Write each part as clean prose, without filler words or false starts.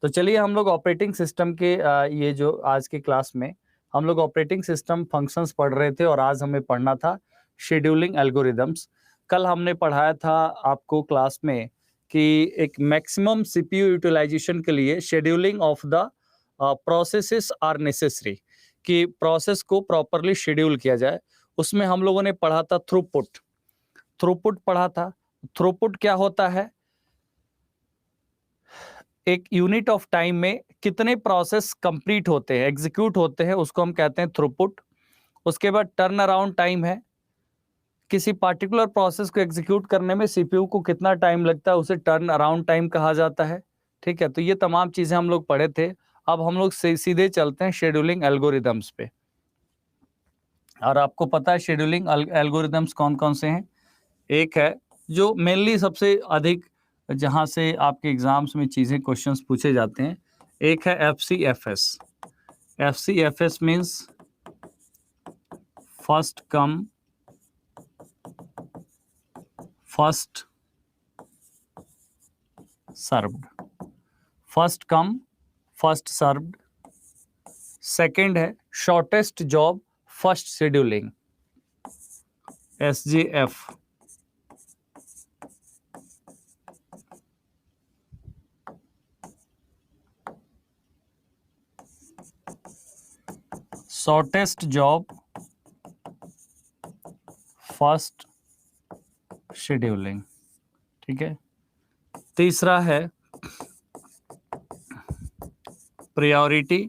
तो चलिए हम लोग ऑपरेटिंग सिस्टम के ये जो आज के क्लास में हम लोग ऑपरेटिंग सिस्टम फंक्शंस पढ़ रहे थे और आज हमें पढ़ना था शेड्यूलिंग एल्गोरिदम्स। कल हमने पढ़ाया था आपको क्लास में कि एक मैक्सिमम सीपीयू यूटिलाइजेशन के लिए scheduling of the processes are necessary, कि प्रोसेस को प्रॉपरली शेड्यूल किया जाए। उसमें हम लोगों ने पढ़ा था थ्रूपुट। थ्रूपुट पढ़ा था। थ्रूपुट क्या होता है? एक यूनिट ऑफ टाइम में कितने प्रोसेस कंप्लीट होते हैं, एग्जीक्यूट होते हैं, उसको हम कहते हैं थ्रूपुट। उसके बाद टर्न अराउंड टाइम है, किसी पार्टिकुलर प्रोसेस को एग्जीक्यूट करने में सीपीयू को कितना टाइम लगता है, उसे टर्न अराउंड टाइम कहा जाता है। ठीक है, तो ये तमाम चीजें हम लोग पढ़े थे। अब हम लोग सीधे चलते हैं शेड्यूलिंग एल्गोरिदम्स पे। और आपको पता है शेड्यूलिंग एल्गोरिदम्स कौन कौन से हैं? एक है जो मेनली सबसे अधिक जहां से आपके एग्जाम्स में चीजें क्वेश्चंस पूछे जाते हैं, एक है FCFS। FCFS means first come first served. First come first served. Second है shortest job first scheduling, SJF। Shortest job first scheduling. ठीक है। तीसरा है प्रायोरिटी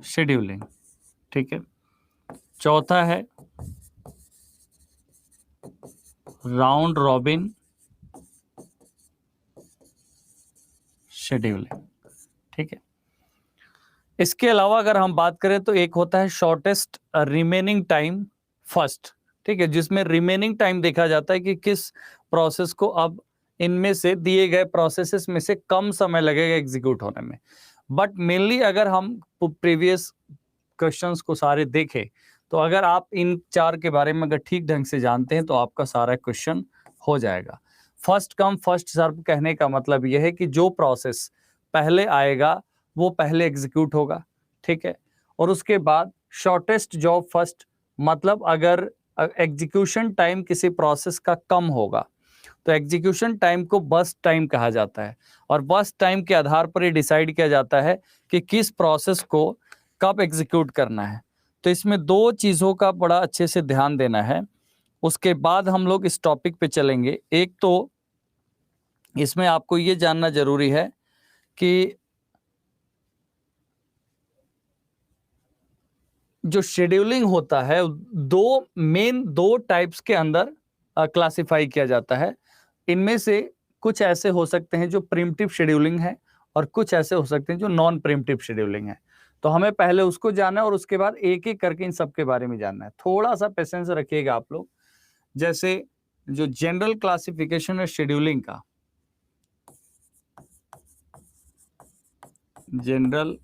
शेड्यूलिंग। ठीक है। चौथा है राउंड रॉबिन शेड्यूलिंग। ठीक है। इसके अलावा अगर हम बात करें तो एक होता है शॉर्टेस्ट रिमेनिंग टाइम फर्स्ट। ठीक है, जिसमें रिमेनिंग टाइम देखा जाता है कि किस प्रोसेस को अब इनमें से दिए गए प्रोसेसेस में से कम समय लगेगा एग्जीक्यूट होने में। बट मेनली अगर हम प्रीवियस क्वेश्चंस को सारे देखें तो अगर आप इन चार के बारे में अगर ठीक ढंग से जानते हैं तो आपका सारा क्वेश्चन हो जाएगा। फर्स्ट कम फर्स्ट सर्व कहने का मतलब यह है कि जो प्रोसेस पहले आएगा वो पहले एग्जीक्यूट होगा। ठीक है। और उसके बाद शॉर्टेस्ट जॉब फर्स्ट, मतलब अगर एग्जीक्यूशन टाइम किसी प्रोसेस का कम होगा तो एग्जीक्यूशन टाइम को बर्स्ट टाइम कहा जाता है, और बर्स्ट टाइम के आधार पर ये डिसाइड किया जाता है कि किस प्रोसेस को कब एग्जीक्यूट करना है। तो इसमें दो चीजों का बड़ा अच्छे से ध्यान देना है। उसके बाद हम लोग इस टॉपिक पे चलेंगे। एक तो इसमें आपको ये जानना जरूरी है कि जो शेड्यूलिंग होता है दो टाइप्स के अंदर क्लासिफाई किया जाता है। इनमें से कुछ ऐसे हो सकते हैं जो प्रिमिटिव शेड्यूलिंग है और कुछ ऐसे हो सकते हैं जो नॉन प्रिमिटिव शेड्यूलिंग है। तो हमें पहले उसको जानना है और उसके बाद एक एक करके इन सब के बारे में जानना है। थोड़ा सा पेशेंस रखिएगा आप लोग। जैसे जो जनरल क्लासिफिकेशन है शेड्यूलिंग का, जनरल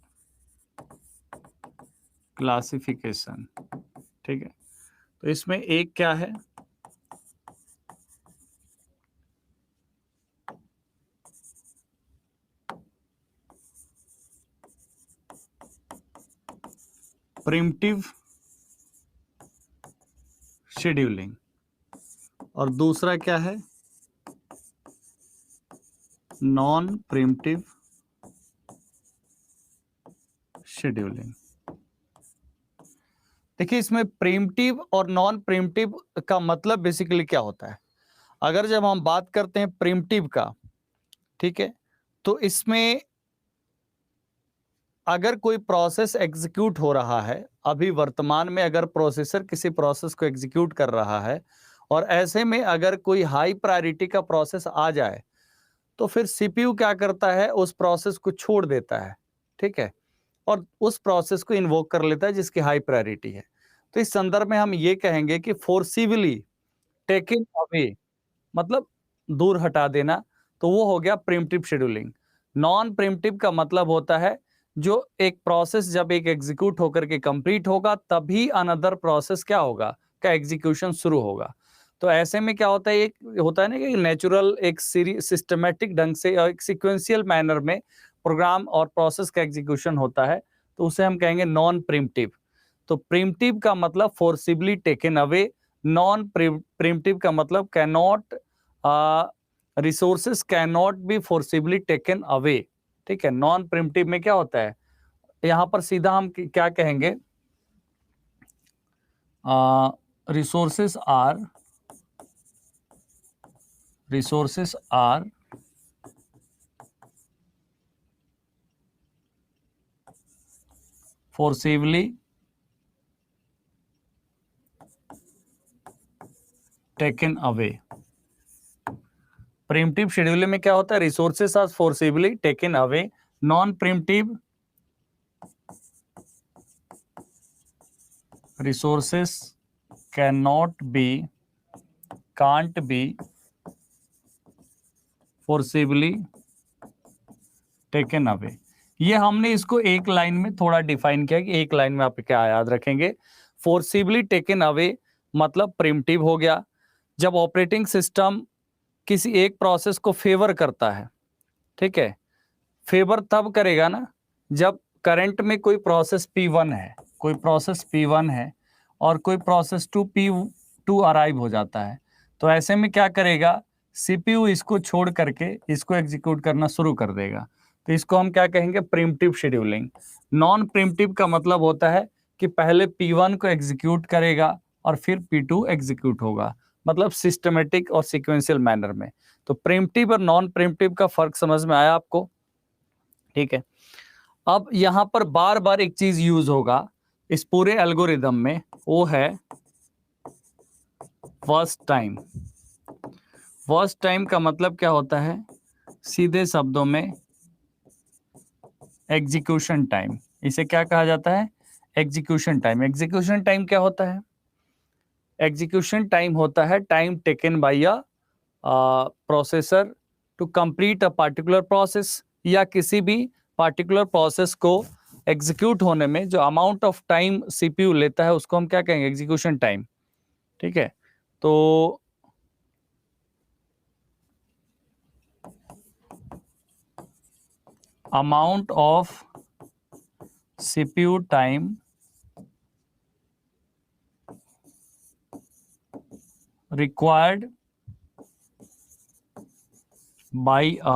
क्लासिफिकेशन, ठीक है, तो इसमें एक क्या है, प्रिमिटिव शेड्यूलिंग, और दूसरा क्या है, नॉन प्रिमिटिव शेड्यूलिंग। देखिए इसमें प्रिमिटिव और नॉन प्रिमिटिव का मतलब बेसिकली क्या होता है। अगर जब हम बात करते हैं प्रिमिटिव का, ठीक है, तो इसमें अगर कोई प्रोसेस एग्जीक्यूट हो रहा है, अभी वर्तमान में अगर प्रोसेसर किसी प्रोसेस को एग्जीक्यूट कर रहा है और ऐसे में अगर कोई हाई प्रायोरिटी का प्रोसेस आ जाए तो फिर सीपीयू क्या करता है, उस प्रोसेस को छोड़ देता है। ठीक है, और उस प्रोसेस को इन्वोक कर लेता है जिसकी हाई प्रायोरिटी है। तो इस संदर्भ में हम ये कहेंगे कि फोर्सिबली टेकिंग अवे, मतलब दूर हटा देना, तो वो हो गया प्रिमिटिव शेड्यूलिंग। नॉन प्रिमिटिव का मतलब होता है जो एक प्रोसेस जब एक एग्जीक्यूट होकर के कंप्लीट होगा तभी अनदर प्रोसेस क्या होगा, का एग्जीक्यूशन शुरू होगा। तो ऐसे में क्या होता है, एक होता है ना कि नेचुरल एक सिस्टमेटिक ढंग से और एक सिक्वेंशियल मैनर में प्रोग्राम और प्रोसेस का एग्जीक्यूशन होता है, तो उसे हम कहेंगे नॉन प्रिम्प्टिव। तो प्रिम्प्टिव का मतलब फोर्सिबली टेकन अवे, नॉन प्रिम्प्टिव का मतलब can not, resources can not be forcibly taken away. ठीक है, नॉन प्रिम्प्टिव में क्या होता है, यहां पर सीधा हम क्या कहेंगे, resources are forcibly taken away। Preemptive scheduling में क्या होता है, resources are forcibly taken away. Non preemptive, resources cannot be, can't be forcibly taken away. ये हमने इसको एक लाइन में थोड़ा डिफाइन किया कि एक लाइन में आप क्या याद रखेंगे। फोर्सिबली टेकन अवे मतलब प्रिमिटिव हो गया जब ऑपरेटिंग सिस्टम किसी एक प्रोसेस को फेवर करता है। ठीक है, फेवर तब करेगा ना जब करंट में कोई प्रोसेस P1 है, कोई प्रोसेस P1 है और कोई प्रोसेस P2 अराइव हो जाता है, तो ऐसे में क्या करेगा, CPU इसको छोड़ करके इसको एग्जीक्यूट करना शुरू कर देगा। तो इसको हम क्या कहेंगे, प्रिमिटिव शेड्यूलिंग। नॉन प्रिमिटिव का मतलब होता है कि पहले P1 को एग्जीक्यूट करेगा और फिर P2 एग्जीक्यूट होगा, मतलब सिस्टमेटिक और सीक्वेंशियल मैनर में। तो प्रिमिटिव और नॉन प्रिमिटिव का फर्क समझ में आया आपको? ठीक है, अब यहां पर बार बार एक चीज यूज होगा इस पूरे एल्गोरिदम में, वो है वर्स्ट टाइम। वर्स्ट टाइम का मतलब क्या होता है, सीधे शब्दों में एग्जीक्यूशन टाइम। इसे क्या कहा जाता है, एग्जीक्यूशन टाइम। एग्जीक्यूशन टाइम क्या होता है, एग्जीक्यूशन टाइम होता है time taken by a processor to complete a particular process, या किसी भी पर्टिकुलर प्रोसेस को एग्जीक्यूट होने में जो अमाउंट ऑफ टाइम सीपीयू लेता है उसको हम क्या कहेंगे, एग्जीक्यूशन टाइम। ठीक है, तो amount of CPU time required by a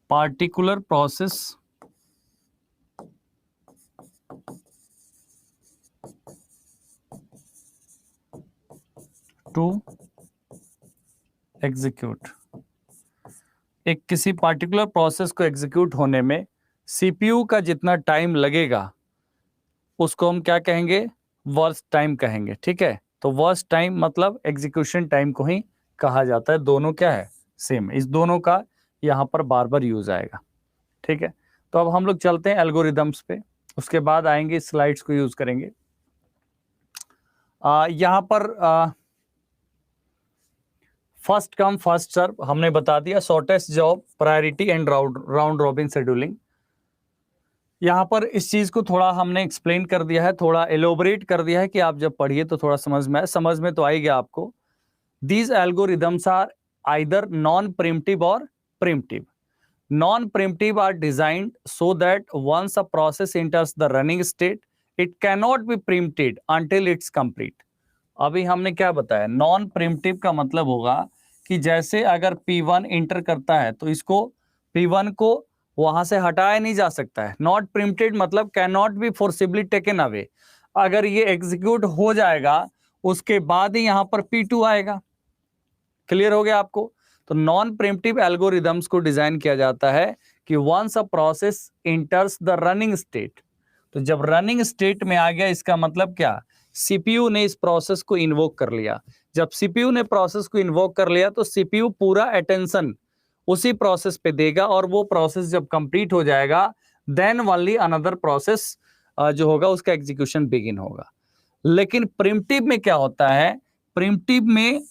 particular process to execute। एक किसी पार्टिकुलर प्रोसेस को एग्जीक्यूट होने में सीपीयू का जितना टाइम लगेगा उसको हम क्या कहेंगे, वर्स्ट टाइम कहेंगे। ठीक है, तो वर्स्ट टाइम मतलब एग्जीक्यूशन टाइम को ही कहा जाता है। दोनों क्या है, सेम। इस दोनों का यहाँ पर बार बार यूज आएगा। ठीक है, तो अब हम लोग चलते हैं एल्गोरिदम्स पे, उसके बाद आएंगे स्लाइड्स को यूज करेंगे। यहाँ पर फर्स्ट कम फर्स्ट सर्व हमने बता दिया, shortest job, priority and round robin scheduling. यहाँ पर इस चीज को थोड़ा हमने एक्सप्लेन कर दिया है, थोड़ा एलोबरेट कर दिया है कि आप जब पढ़िए तो थोड़ा समझ में आए, समझ में तो आएगा आपको। These algorithms are either non preemptive और preemptive. Non-preemptive are designed so that once a process enters the running state, it cannot be preempted until it's complete। अभी हमने क्या बताया, नॉन प्रिमिटिव का मतलब होगा कि जैसे अगर P1 इंटर करता है तो इसको P1 को वहां से हटाया नहीं जा सकता है। नॉट प्रिमिटेड मतलब can not be forcibly taken away. अगर ये एग्जीक्यूट हो जाएगा उसके बाद ही यहां पर P2 आएगा। क्लियर हो गया आपको? तो नॉन प्रिमिटिव एल्गोरिदम्स को डिजाइन किया जाता है कि once a process enters the running state, तो जब रनिंग स्टेट में आ गया इसका मतलब क्या, सीपीयू ने इस प्रोसेस को इन्वोक कर लिया। जब सीपीयू ने प्रोसेस को इन्वोक कर लिया तो सीपीयू पूरा अटेंशन उसी प्रोसेस पे देगा और वो प्रोसेस जब कंप्लीट हो जाएगा देन ओनली अनदर प्रोसेस जो होगा उसका एग्जीक्यूशन बिगिन होगा। लेकिन प्रिमिटिव में क्या होता है, प्रिमिटिव में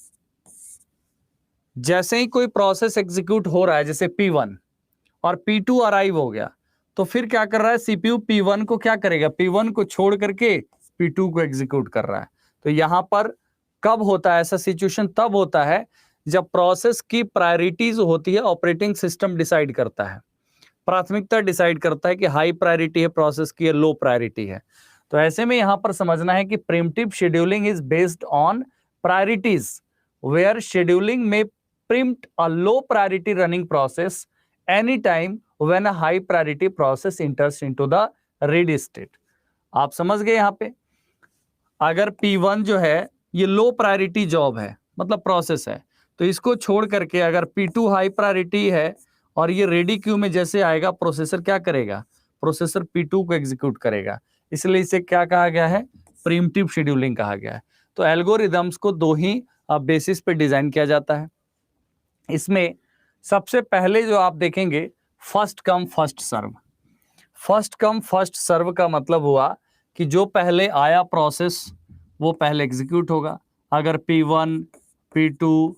जैसे ही कोई प्रोसेस एग्जीक्यूट हो रहा है, जैसे P1 और P2 अराइव हो गया, तो फिर क्या कर रहा है सीपीयू P1 को क्या करेगा, P1 को छोड़ करके P2 को एग्जीक्यूट कर रहा है। तो यहां पर कब होता है ऐसा सिचुएशन, तब होता है जब प्रोसेस की प्रायोरिटीज होती है, ऑपरेटिंग सिस्टम डिसाइड करता है, प्राथमिकता डिसाइड करता है कि हाई प्रायोरिटी है प्रोसेस की या लो प्रायोरिटी है। तो ऐसे में यहां पर समझना है कि primitive scheduling is based on priorities, where scheduling में preempt a low priority running process any time when a high priority process enters into the ready state. आप समझ गए यहां पे, अगर P1 जो है ये लो प्रायोरिटी जॉब है, मतलब प्रोसेस है, तो इसको छोड़ करके अगर P2 हाई प्रायोरिटी है और ये रेडी क्यू में जैसे आएगा, प्रोसेसर क्या करेगा, प्रोसेसर P2 को एग्जीक्यूट करेगा। इसलिए इसे क्या कहा गया है, प्रीम्प्टिव शेड्यूलिंग कहा गया है। तो एल्गोरिदम्स को दो ही बेसिस पे डिजाइन किया जाता है। इसमें सबसे पहले जो आप देखेंगे first come first serve. First come first serve का मतलब हुआ कि जो पहले आया प्रोसेस वो पहले एग्जीक्यूट होगा। अगर P1, P2,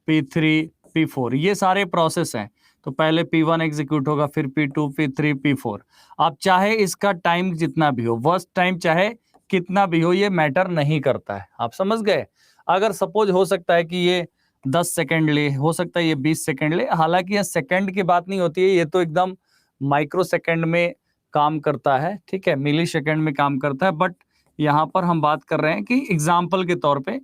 P3, P4 ये सारे प्रोसेस हैं तो पहले P1 एग्जीक्यूट होगा, फिर P2, P3, P4। आप चाहे इसका टाइम जितना भी हो, वर्स्ट टाइम चाहे कितना भी हो, ये मैटर नहीं करता है। आप समझ गए। अगर सपोज हो सकता है कि ये 10 सेकंड ले, हो सकता है ये 20 सेकंड ले, हालांकि ये सेकंड की बात नहीं होती है, ये तो एकदम माइक्रो सेकंड में काम करता है, ठीक है, मिली सेकंड में काम करता है। बट यहाँ पर हम बात कर रहे हैं कि एग्जाम्पल के तौर पे,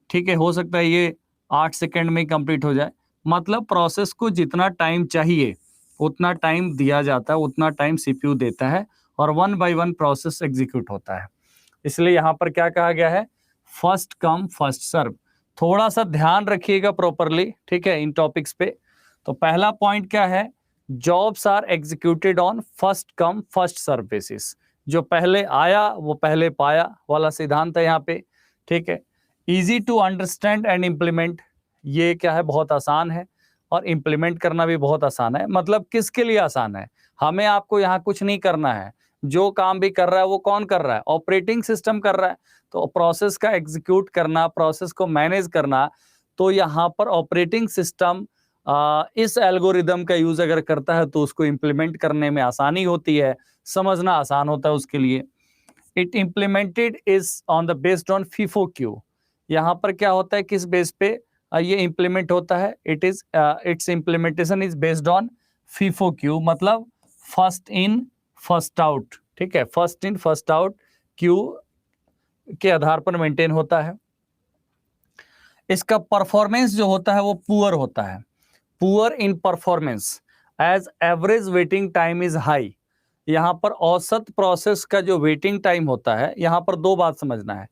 ठीक है, हो सकता है ये 8 सेकंड में कंप्लीट हो जाए। मतलब प्रोसेस को जितना टाइम चाहिए उतना टाइम दिया जाता है, उतना टाइम सीपीयू देता है और 1 बाय 1 प्रोसेस एग्जीक्यूट होता है। इसलिए यहाँ पर क्या कहा गया है, फर्स्ट कम फर्स्ट सर्व। थोड़ा सा ध्यान रखिएगा प्रॉपरली, ठीक है, इन टॉपिक्स पे। तो पहला पॉइंट क्या है, jobs are executed on first come first serve basis. जो पहले आया वो पहले पाया वाला सिद्धांत है यहाँ पे, ठीक है। Easy to understand and implement, ये क्या है, बहुत आसान है और इम्प्लीमेंट करना भी बहुत आसान है। मतलब किसके लिए आसान है, हमें आपको यहाँ कुछ नहीं करना है, जो काम भी कर रहा है वो कौन कर रहा है, ऑपरेटिंग सिस्टम कर रहा है। तो प्रोसेस का एग्जीक्यूट करना, प्रोसेस को मैनेज करना, तो यहाँ पर ऑपरेटिंग सिस्टम इस एल्गोरिदम का यूज अगर करता है तो उसको इम्प्लीमेंट करने में आसानी होती है, समझना आसान होता है उसके लिए। It implemented is on the based on FIFO queue. यहाँ पर क्या होता है, किस बेस पे ये इम्प्लीमेंट होता है, it's implementation is based on FIFO queue, मतलब फर्स्ट इन फर्स्ट आउट, ठीक है, first in first out Q के आधार पर मेंटेन होता है। इसका परफॉर्मेंस जो होता है वो पुअर होता है, poor in performance as average waiting time is high. यहां पर औसत प्रोसेस का जो वेटिंग टाइम होता है, यहां पर दो बात समझना है।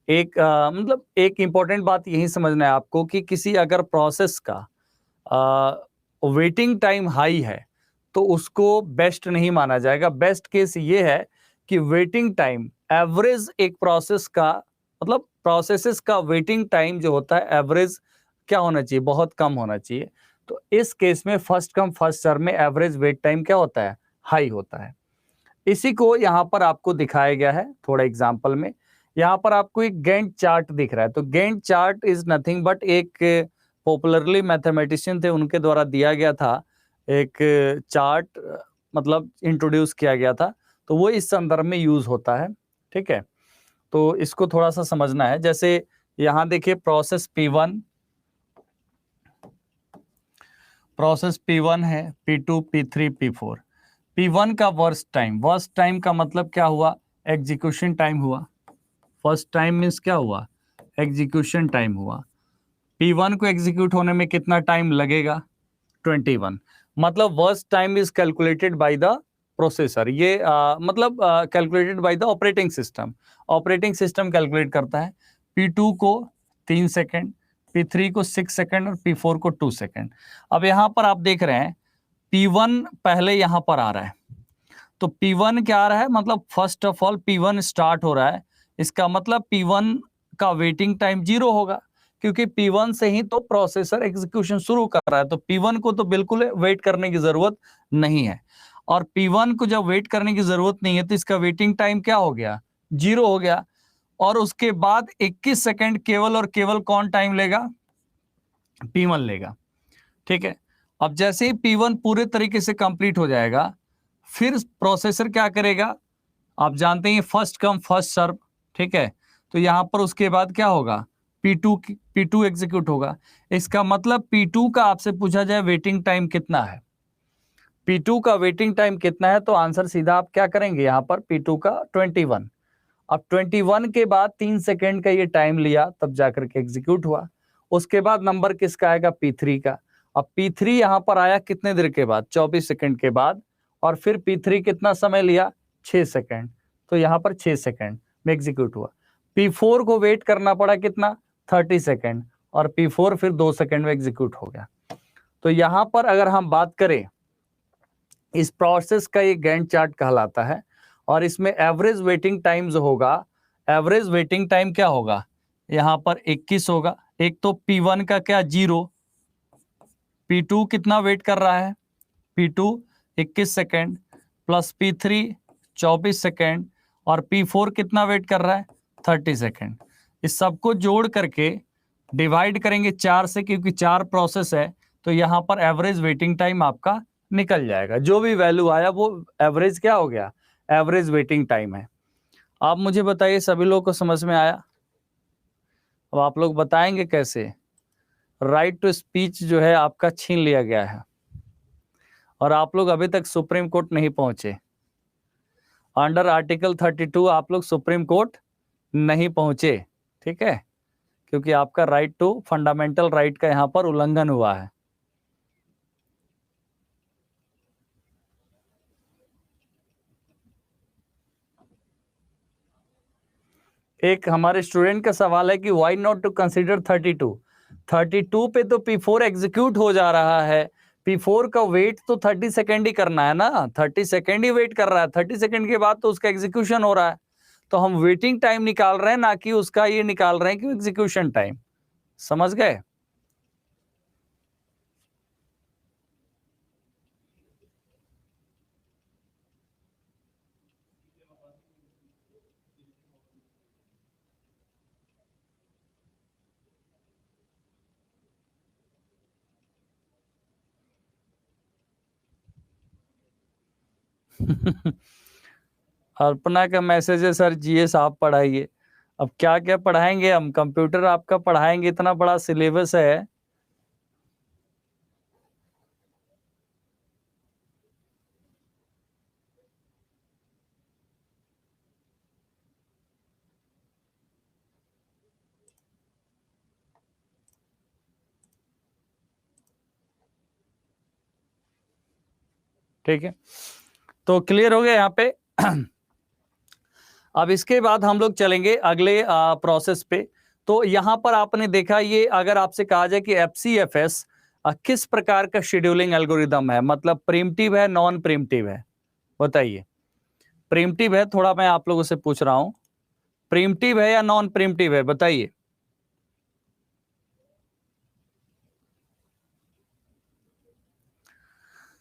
एक मतलब एक इंपॉर्टेंट बात यही समझना है आपको कि किसी अगर प्रोसेस का वेटिंग टाइम हाई है तो उसको बेस्ट नहीं माना जाएगा। बेस्ट केस ये है कि वेटिंग टाइम एवरेज एक प्रोसेस का, मतलब प्रोसेसेस का वेटिंग टाइम जो होता है एवरेज क्या होना चाहिए, बहुत कम होना चाहिए। तो इस केस में फर्स्ट कम फर्स्ट सर्व में एवरेज वेट टाइम क्या होता है, हाई होता है। इसी को यहाँ पर आपको दिखाया गया है थोड़ा एग्जाम्पल में। यहाँ पर आपको एक गैंट चार्ट दिख रहा है। तो Gantt chart is nothing but एक पॉपुलरली मैथमेटिशियन थे उनके द्वारा दिया गया था एक चार्ट, मतलब इंट्रोड्यूस किया गया था, तो वो इस संदर्भ में यूज होता है, ठीक है। तो इसको थोड़ा सा समझना है। जैसे यहाँ देखिए प्रोसेस P1 है, P2, P3, P4। P1 का वर्स्ट टाइम का मतलब क्या हुआ, एग्जीक्यूशन टाइम हुआ। फर्स्ट टाइम मीन्स क्या हुआ, एग्जीक्यूशन टाइम हुआ। P1 को एग्जीक्यूट होने में कितना टाइम लगेगा, 21। मतलब worst time is calculated by the processor. ये मतलब calculated by the operating system. Operating system calculate करता है। P2 को 3 सेकेंड, P3 को 6 सेकेंड और P4 को 2 सेकेंड। अब यहाँ पर आप देख रहे हैं P1 पहले यहाँ पर आ रहा है, तो P1 क्या आ रहा है, मतलब first of all P1 start हो रहा है। इसका मतलब P1 का वेटिंग टाइम 0 होगा, क्योंकि P1 से ही तो प्रोसेसर एग्जीक्यूशन शुरू कर रहा है। तो P1 को तो बिल्कुल वेट करने की जरूरत नहीं है। और P1 को जब वेट करने की जरूरत नहीं है तो इसका वेटिंग टाइम क्या हो गया, 0 हो गया। और उसके बाद 21 सेकेंड केवल और केवल कौन टाइम लेगा, P1 लेगा, ठीक है। अब जैसे ही P1 पूरे तरीके से कंप्लीट हो जाएगा, फिर प्रोसेसर क्या करेगा, आप जानते हैं फर्स्ट कम फर्स्ट सर्व, ठीक है। तो यहां पर उसके बाद क्या होगा, P2 एग्जीक्यूट होगा। इसका मतलब P2 का आपसे पूछा जाए वेटिंग टाइम कितना है, P2 का वेटिंग टाइम कितना है, तो आंसर सीधा आप क्या करेंगे, यहां पर P2 का 21। अब 21 के बाद 3 सेकेंड का ये टाइम लिया, तब जाकर के एग्जीक्यूट हुआ। उसके बाद नंबर किसका आएगा, P3 का। अब P3 यहां पर आया कितने देर के बाद, 24 सेकेंड के बाद, और फिर P3 कितना समय लिया, 6 सेकेंड, तो यहां पर 6 सेकेंड में एग्जीक्यूट हुआ। P4 को वेट करना पड़ा कितना, 30 सेकेंड, और P4 फिर 2 सेकेंड में एग्जीक्यूट हो गया। तो यहां पर अगर हम बात करें, इस प्रोसेस का ये गैंट चार्ट कहलाता है, और इसमें एवरेज वेटिंग टाइम जो होगा, एवरेज वेटिंग टाइम क्या होगा, यहां पर 21 होगा। एक तो P1 का क्या 0, P2 कितना वेट कर रहा है, P2 21 second, plus P3 24 second, और P4 कितना वेट कर रहा है, 30 सेकेंड। इस सबको जोड़ करके डिवाइड करेंगे 4 से, क्योंकि 4 प्रोसेस है, तो यहां पर एवरेज वेटिंग टाइम आपका निकल जाएगा। जो भी वैल्यू आया वो एवरेज क्या हो गया, एवरेज वेटिंग टाइम है। आप मुझे बताइए, सभी लोग को समझ में आया? अब आप लोग बताएंगे कैसे, राइट टू स्पीच जो है आपका छीन लिया गया है, और आप लोग अभी तक सुप्रीम कोर्ट नहीं पहुंचे। अंडर आर्टिकल 32 आप लोग सुप्रीम कोर्ट नहीं पहुंचे, ठीक है, क्योंकि आपका राइट टू फंडामेंटल राइट का यहां पर उल्लंघन हुआ है। एक हमारे स्टूडेंट का सवाल है कि व्हाई नॉट टू कंसीडर 32 पे तो P4 एग्जीक्यूट हो जा रहा है, P4 का वेट तो 30 सेकेंड ही करना है ना, 30 सेकेंड ही वेट कर रहा है, 30 सेकेंड के बाद तो उसका एग्जीक्यूशन हो रहा है। तो हम वेटिंग टाइम निकाल रहे हैं, ना कि उसका ये निकाल रहे हैं कि एग्जीक्यूशन टाइम। समझ गए? अर्पणा का मैसेज है, सर जीएस आप पढ़ाइए। अब क्या क्या पढ़ाएंगे हम, कंप्यूटर आपका पढ़ाएंगे, इतना बड़ा सिलेबस है। ठीक है, तो क्लियर हो गया यहाँ पे। अब इसके बाद हम लोग चलेंगे अगले प्रोसेस पे। तो यहां पर आपने देखा, ये अगर आपसे कहा जाए कि FCFS किस प्रकार का शेड्यूलिंग एल्गोरिदम है, मतलब प्रीम्प्टिव है, नॉन प्रीम्प्टिव है, बताइए। प्रीम्प्टिव है, थोड़ा मैं आप लोगों से पूछ रहा हूं, प्रीम्प्टिव है या नॉन प्रीम्प्टिव है, बताइए।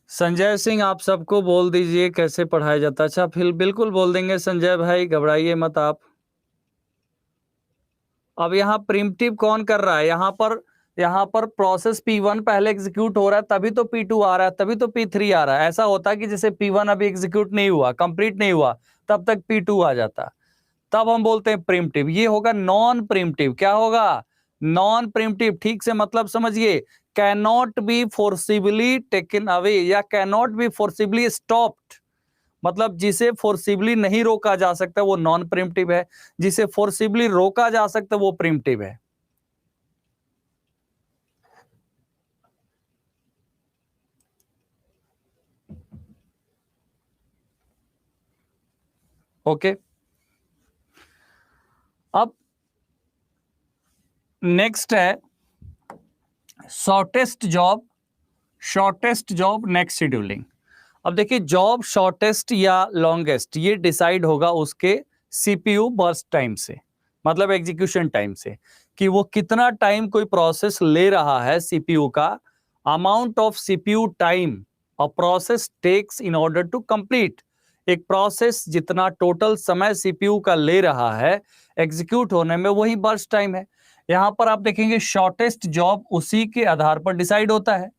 संजय सिंह, आप सबको बोल दीजिए कैसे पढ़ाया जाता है। अच्छा, फिर बिल्कुल बोल देंगे संजय भाई, घबराइए मत आप। अब यहाँ प्रिमिटिव कौन कर रहा है, यहाँ पर प्रोसेस P1 पहले एग्जीक्यूट हो रहा है, तभी तो P2 आ रहा है, तभी तो P3 आ रहा है। ऐसा होता है कि जैसे P1 अभी एग्जीक्यूट नहीं हुआ, कंप्लीट नहीं हुआ, तब तक P2 आ जाता, तब हम बोलते हैं प्रिमिटिव। ये होगा नॉन प्रिमिटिव। क्या होगा, नॉन प्रिमिटिव। ठीक से मतलब समझिए, can not be forcibly taken away या can not be forcibly stopped, मतलब जिसे फोर्सिबली नहीं रोका जा सकता वो नॉन प्रिमिटिव है, जिसे फोर्सिबली रोका जा सकता वो प्रिमिटिव है। ओके, अब नेक्स्ट है शॉर्टेस्ट जॉब नेक्स्ट शेड्यूलिंग। अब देखिए, जॉब शॉर्टेस्ट या लॉन्गेस्ट ये डिसाइड होगा उसके सीपीयू बर्स्ट टाइम से, मतलब एग्जीक्यूशन टाइम से, कि वो कितना टाइम कोई प्रोसेस ले रहा है सीपीयू का, amount of CPU time a process takes in order to complete. एक प्रोसेस जितना टोटल समय सीपीयू का ले रहा है एग्जीक्यूट होने में, वही बर्स्ट टाइम है। यहां पर आप देखेंगे शॉर्टेस्ट जॉब उसी के आधार पर डिसाइड होता है।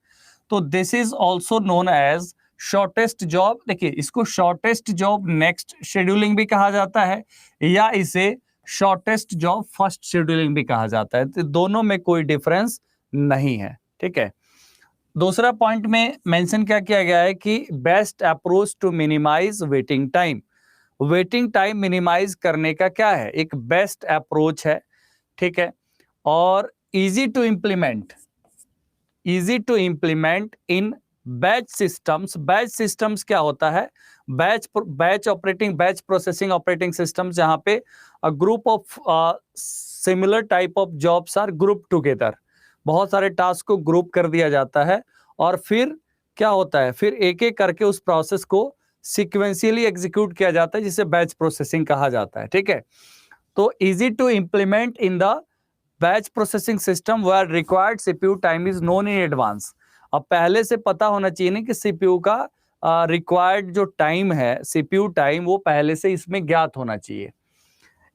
तो this is also known as shortest job, देखिए इसको शॉर्टेस्ट जॉब नेक्स्ट शेड्यूलिंग भी कहा जाता है या इसे शॉर्टेस्ट जॉब फर्स्ट शेड्यूलिंग भी कहा जाता है, तो दोनों में कोई डिफरेंस नहीं है, ठीक है। दूसरा पॉइंट में मेंशन क्या किया गया है कि best approach to minimize waiting time, waiting time minimize करने का क्या है, एक बेस्ट अप्रोच है, ठीक है। और easy to implement, easy to implement in batch systems, batch systems क्या होता है, batch operating, batch processing operating systems, जहां पे a group of similar type of jobs are group together, बहुत सारे टास्क को ग्रुप कर दिया जाता है और फिर क्या होता है, फिर एक एक करके उस प्रोसेस को सिक्वेंशियली एग्जीक्यूट किया जाता है, जिसे बैच प्रोसेसिंग कहा जाता है, ठीक है। तो easy to implement in the batch processing system where required CPU time is known in advance. अब पहले से पता होना चाहिए ना कि सीपीयू का रिक्वायर्ड जो टाइम है, सीपीयू टाइम, वो पहले से इसमें ज्ञात होना चाहिए।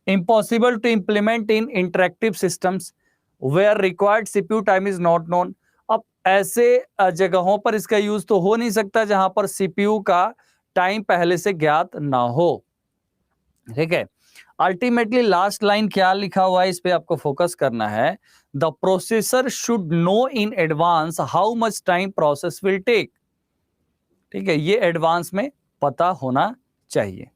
Impossible to implement in interactive systems where required CPU time is not known. अब ऐसे जगहों पर इसका यूज तो हो नहीं सकता जहां पर सीपीयू का टाइम पहले से ज्ञात ना हो, ठीक है। अल्टीमेटली लास्ट लाइन क्या लिखा हुआ है, इस पे आपको फोकस करना है। The processor should know in advance how much time process will take, ठीक है, ये एडवांस में पता होना चाहिए।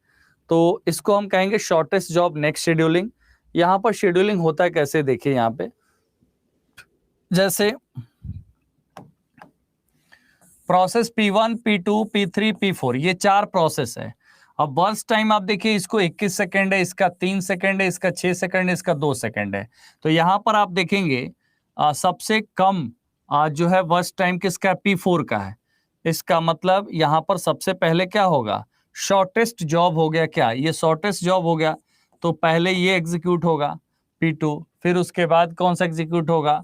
तो इसको हम कहेंगे शॉर्टेस्ट जॉब नेक्स्ट शेड्यूलिंग। यहां पर शेड्यूलिंग होता है कैसे, देखिए यहां पे जैसे process P1, P2, P3, P4, ये 4 प्रोसेस है। अब बर्स्ट टाइम आप देखिए, इसको 21 सेकंड है, इसका 3 सेकंड है, इसका 6 सेकंड है, इसका 2 सेकंड है। तो यहां पर आप देखेंगे सबसे कम जो है बर्स्ट टाइम किसका, P4 का है। इसका मतलब यहां पर सबसे पहले क्या होगा, शॉर्टेस्ट जॉब हो गया, क्या ये शॉर्टेस्ट जॉब हो गया, तो पहले ये एग्जीक्यूट होगा P2, फिर उसके बाद कौन सा एग्जीक्यूट होगा,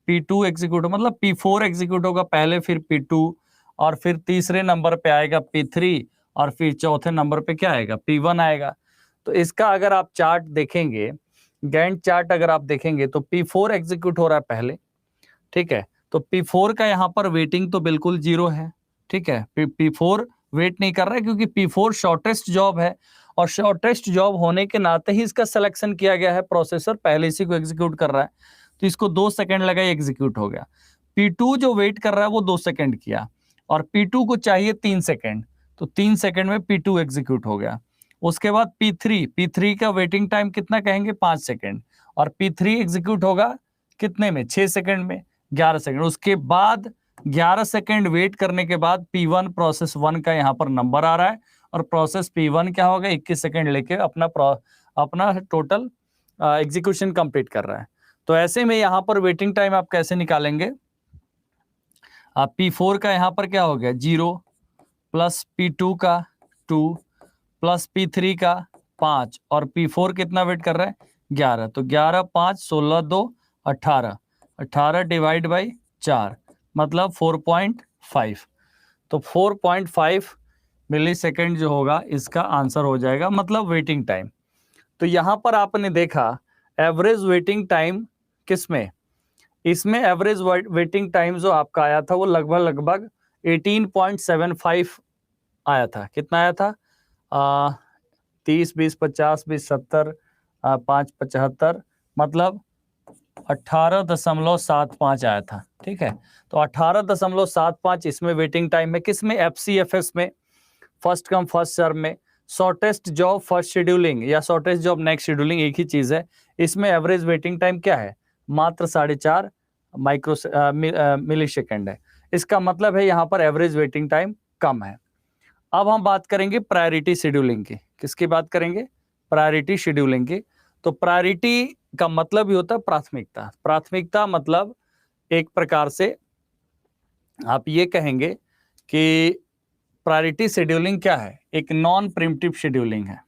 P2 एग्जीक्यूट, मतलब P4 एग्जीक्यूट होगा पहले, फिर P2, और फिर तीसरे नंबर पे आएगा P3, और फिर चौथे नंबर पे क्या आएगा, P1 आएगा। तो इसका अगर आप चार्ट देखेंगे, गैंट चार्ट अगर आप देखेंगे, तो P4 एग्जीक्यूट हो रहा है पहले, ठीक है। तो P4 का यहाँ पर वेटिंग तो बिल्कुल 0 है, ठीक है। P4 वेट नहीं कर रहा है क्योंकि P4 शॉर्टेस्ट जॉब है, और शॉर्टेस्ट जॉब होने के नाते ही इसका सिलेक्शन किया गया है, प्रोसेसर पहले इसी को एग्जीक्यूट कर रहा है, तो इसको 2 सेकंड लगा, एग्जीक्यूट हो गया। P2 जो वेट कर रहा है वो 2 सेकंड किया, और P2 को चाहिए 3 सेकंड, तो 3 सेकंड में P2 एग्जीक्यूट हो गया। उसके बाद P3 का वेटिंग टाइम कितना कहेंगे, 5 सेकंड, और P3 एग्जीक्यूट होगा कितने में, 6 सेकंड में, 11 सेकंड। उसके बाद 11 सेकंड वेट करने के बाद P1 प्रोसेस 1 का यहाँ पर नंबर आ रहा है, और प्रोसेस P1 क्या होगा, 21 सेकंड लेके अपना टोटल एग्जीक्यूशन कंप्लीट कर रहा है। तो ऐसे में यहाँ पर वेटिंग टाइम आप कैसे निकालेंगे, P4 का यहाँ पर क्या हो गया 0, प्लस P2 का 2, प्लस P3 का 5, और P4 कितना वेट कर रहा है 11, तो 11 5 16 2 18, 18 डिवाइड बाई 4 मतलब 4.5, तो 4.5 मिली सेकेंड जो होगा इसका आंसर हो जाएगा, मतलब वेटिंग टाइम। तो यहां पर आपने देखा एवरेज वेटिंग टाइम किसमें, इसमें एवरेज वेटिंग टाइम जो आपका आया था वो लगभग 18.75 आया था। कितना आया था, 30 20 50 20 70 5 75, मतलब 18.75 आया था, ठीक है। तो 18.75 इसमें वेटिंग टाइम है, किसमें, FCFS में, फर्स्ट कम फर्स्ट सर्व में। शॉर्टेस्ट जॉब फर्स्ट शेड्यूलिंग या शॉर्टेस्ट जॉब नेक्स्ट शेड्यूलिंग एक ही चीज है। इसमें एवरेज वेटिंग टाइम क्या है, मात्र 4.5 मिली सेकेंड है। इसका मतलब है यहाँ पर एवरेज वेटिंग टाइम कम है। अब हम बात करेंगे प्रायोरिटी शेड्यूलिंग की। किसकी बात करेंगे, प्रायोरिटी शेड्यूलिंग की। तो प्रायोरिटी का मतलब ही होता है प्राथमिकता। प्राथमिकता मतलब एक प्रकार से आप ये कहेंगे कि प्रायोरिटी शेड्यूलिंग क्या है, एक नॉन प्रिमिटिव शेड्यूलिंग है।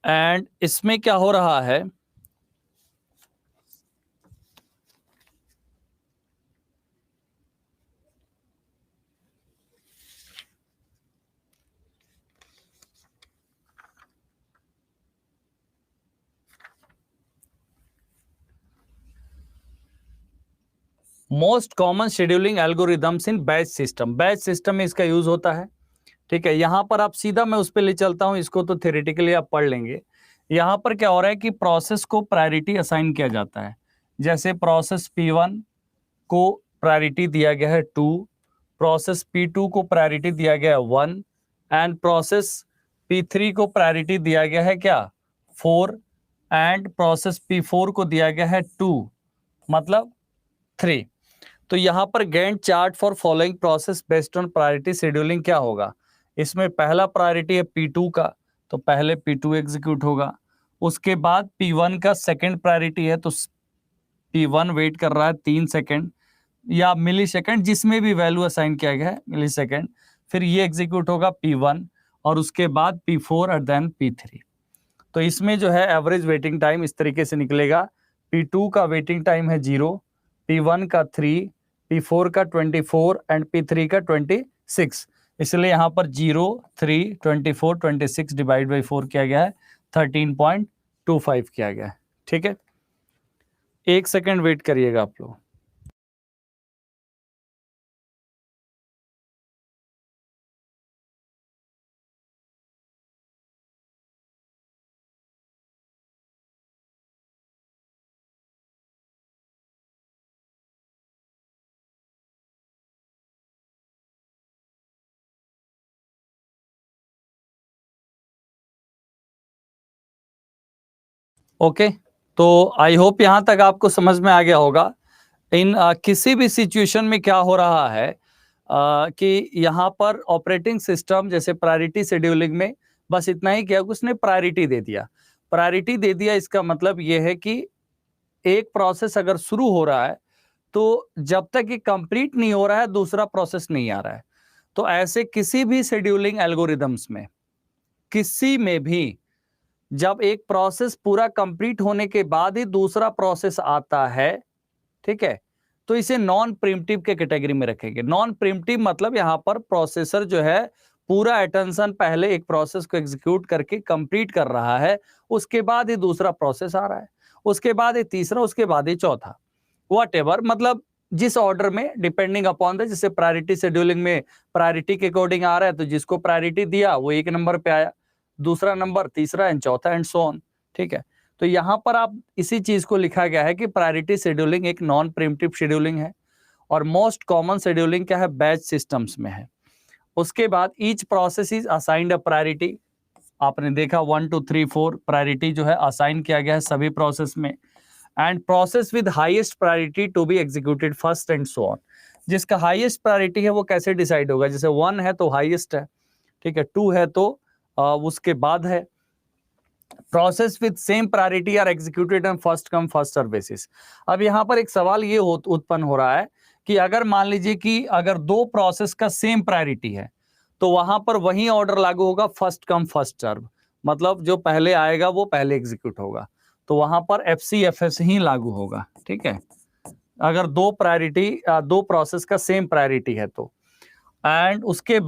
एंड इसमें क्या हो रहा है, मोस्ट कॉमन शेड्यूलिंग एल्गोरिदम्स इन बैच सिस्टम, बैच सिस्टम में इसका यूज होता है। ठीक है, यहां पर आप सीधा मैं उस पर ले चलता हूं, इसको तो थ्योरेटिकली आप पढ़ लेंगे। यहां पर क्या हो रहा है कि प्रोसेस को प्रायोरिटी असाइन किया जाता है। जैसे प्रोसेस P1 को प्रायोरिटी दिया गया है 2, प्रोसेस P2 को प्रायोरिटी दिया गया है 1 एंड प्रोसेस P3 को प्रायोरिटी दिया गया है क्या 4 एंड प्रोसेस P4 को दिया गया है 2 मतलब 3। तो यहां पर Gantt chart for following process based on priority scheduling क्या होगा, इसमें पहला प्रायोरिटी है P2 का, तो पहले P2 एग्जीक्यूट होगा। उसके बाद P1 का सेकंड प्रायोरिटी है, तो P1 वेट कर रहा है 3 सेकंड या मिली सेकंड, जिसमें भी वैल्यू असाइन किया गया है मिली सेकंड। फिर ये एग्जीक्यूट होगा P1 और उसके बाद P4 और देन P3। तो इसमें जो है एवरेज वेटिंग टाइम इस तरीके से निकलेगा। P2 का वेटिंग टाइम है 0, P1 का 3, P4 का 24 एंड P3 का 26। इसलिए यहाँ पर 0, 3, 24, 26 डिवाइड बाई 4 किया गया है, 13.25 किया गया है। ठीक है, 1 सेकंड वेट करिएगा आप लोग। ओके, तो आई होप यहां तक आपको समझ में आ गया होगा। इन किसी भी सिचुएशन में क्या हो रहा है कि यहाँ पर ऑपरेटिंग सिस्टम जैसे प्रायोरिटी शेड्यूलिंग में बस इतना ही किया कि उसने प्रायोरिटी दे दिया। प्रायोरिटी दे दिया इसका मतलब ये है कि एक प्रोसेस अगर शुरू हो रहा है तो जब तक ये कंप्लीट नहीं हो रहा है दूसरा प्रोसेस नहीं आ रहा है। तो ऐसे किसी भी शेड्यूलिंग एल्गोरिदम्स में किसी में भी जब एक प्रोसेस पूरा कंप्लीट होने के बाद ही दूसरा प्रोसेस आता है, ठीक है, तो इसे नॉन प्रिम्प्टिव के कैटेगरी में रखेंगे। नॉन प्रिम्प्टिव मतलब यहां पर प्रोसेसर जो है पूरा अटेंशन पहले एक प्रोसेस को एग्जीक्यूट करके कंप्लीट कर रहा है, उसके बाद ही दूसरा प्रोसेस आ रहा है, उसके बाद ही तीसरा, उसके बाद ही चौथा, व्हाटएवर, मतलब जिस ऑर्डर में डिपेंडिंग अपॉन द, जैसे प्रायोरिटी शेड्यूलिंग में प्रायोरिटी के अकॉर्डिंग आ रहा है तो जिसको प्रायोरिटी दिया वो 1 नंबर पे आया, दूसरा नंबर, तीसरा एंड चौथा एंड सो ऑन। ठीक है, तो यहां पर आप इसी चीज को लिखा गया है कि प्रायोरिटी शेड्यूलिंग एक नॉन प्रिम्प्टिव शेड्यूलिंग है और मोस्ट कॉमन शेड्यूलिंग क्या है, बैच सिस्टम्स में है। उसके बाद each process is assigned a priority, आपने देखा 1 2 3 4 प्रायोरिटी जो है असाइन किया गया है सभी प्रोसेस में, and process with highest priority to be executed first and so on. जिसका हाईएस्ट प्रायोरिटी है वो कैसे डिसाइड होगा, जैसे 1 है तो हाईएस्ट है, ठीक है, 2 है तो उसके बाद है। Process with same priority are executed on first come first serve basis. अब यहाँ पर एक सवाल ये उत्पन्न हो रहा है कि अगर मान लीजिए कि अगर दो प्रोसेस का सेम प्रायोरिटी है तो वहां पर वही ऑर्डर लागू होगा, फर्स्ट कम फर्स्ट सर्व, मतलब जो पहले आएगा वो पहले एग्जीक्यूट होगा, तो वहां पर FCFS ही लागू होगा। ठीक है, अगर दो प्रायोरिटी दो प्रोसेस का सेम प्रायोरिटी है तो। एंड उसके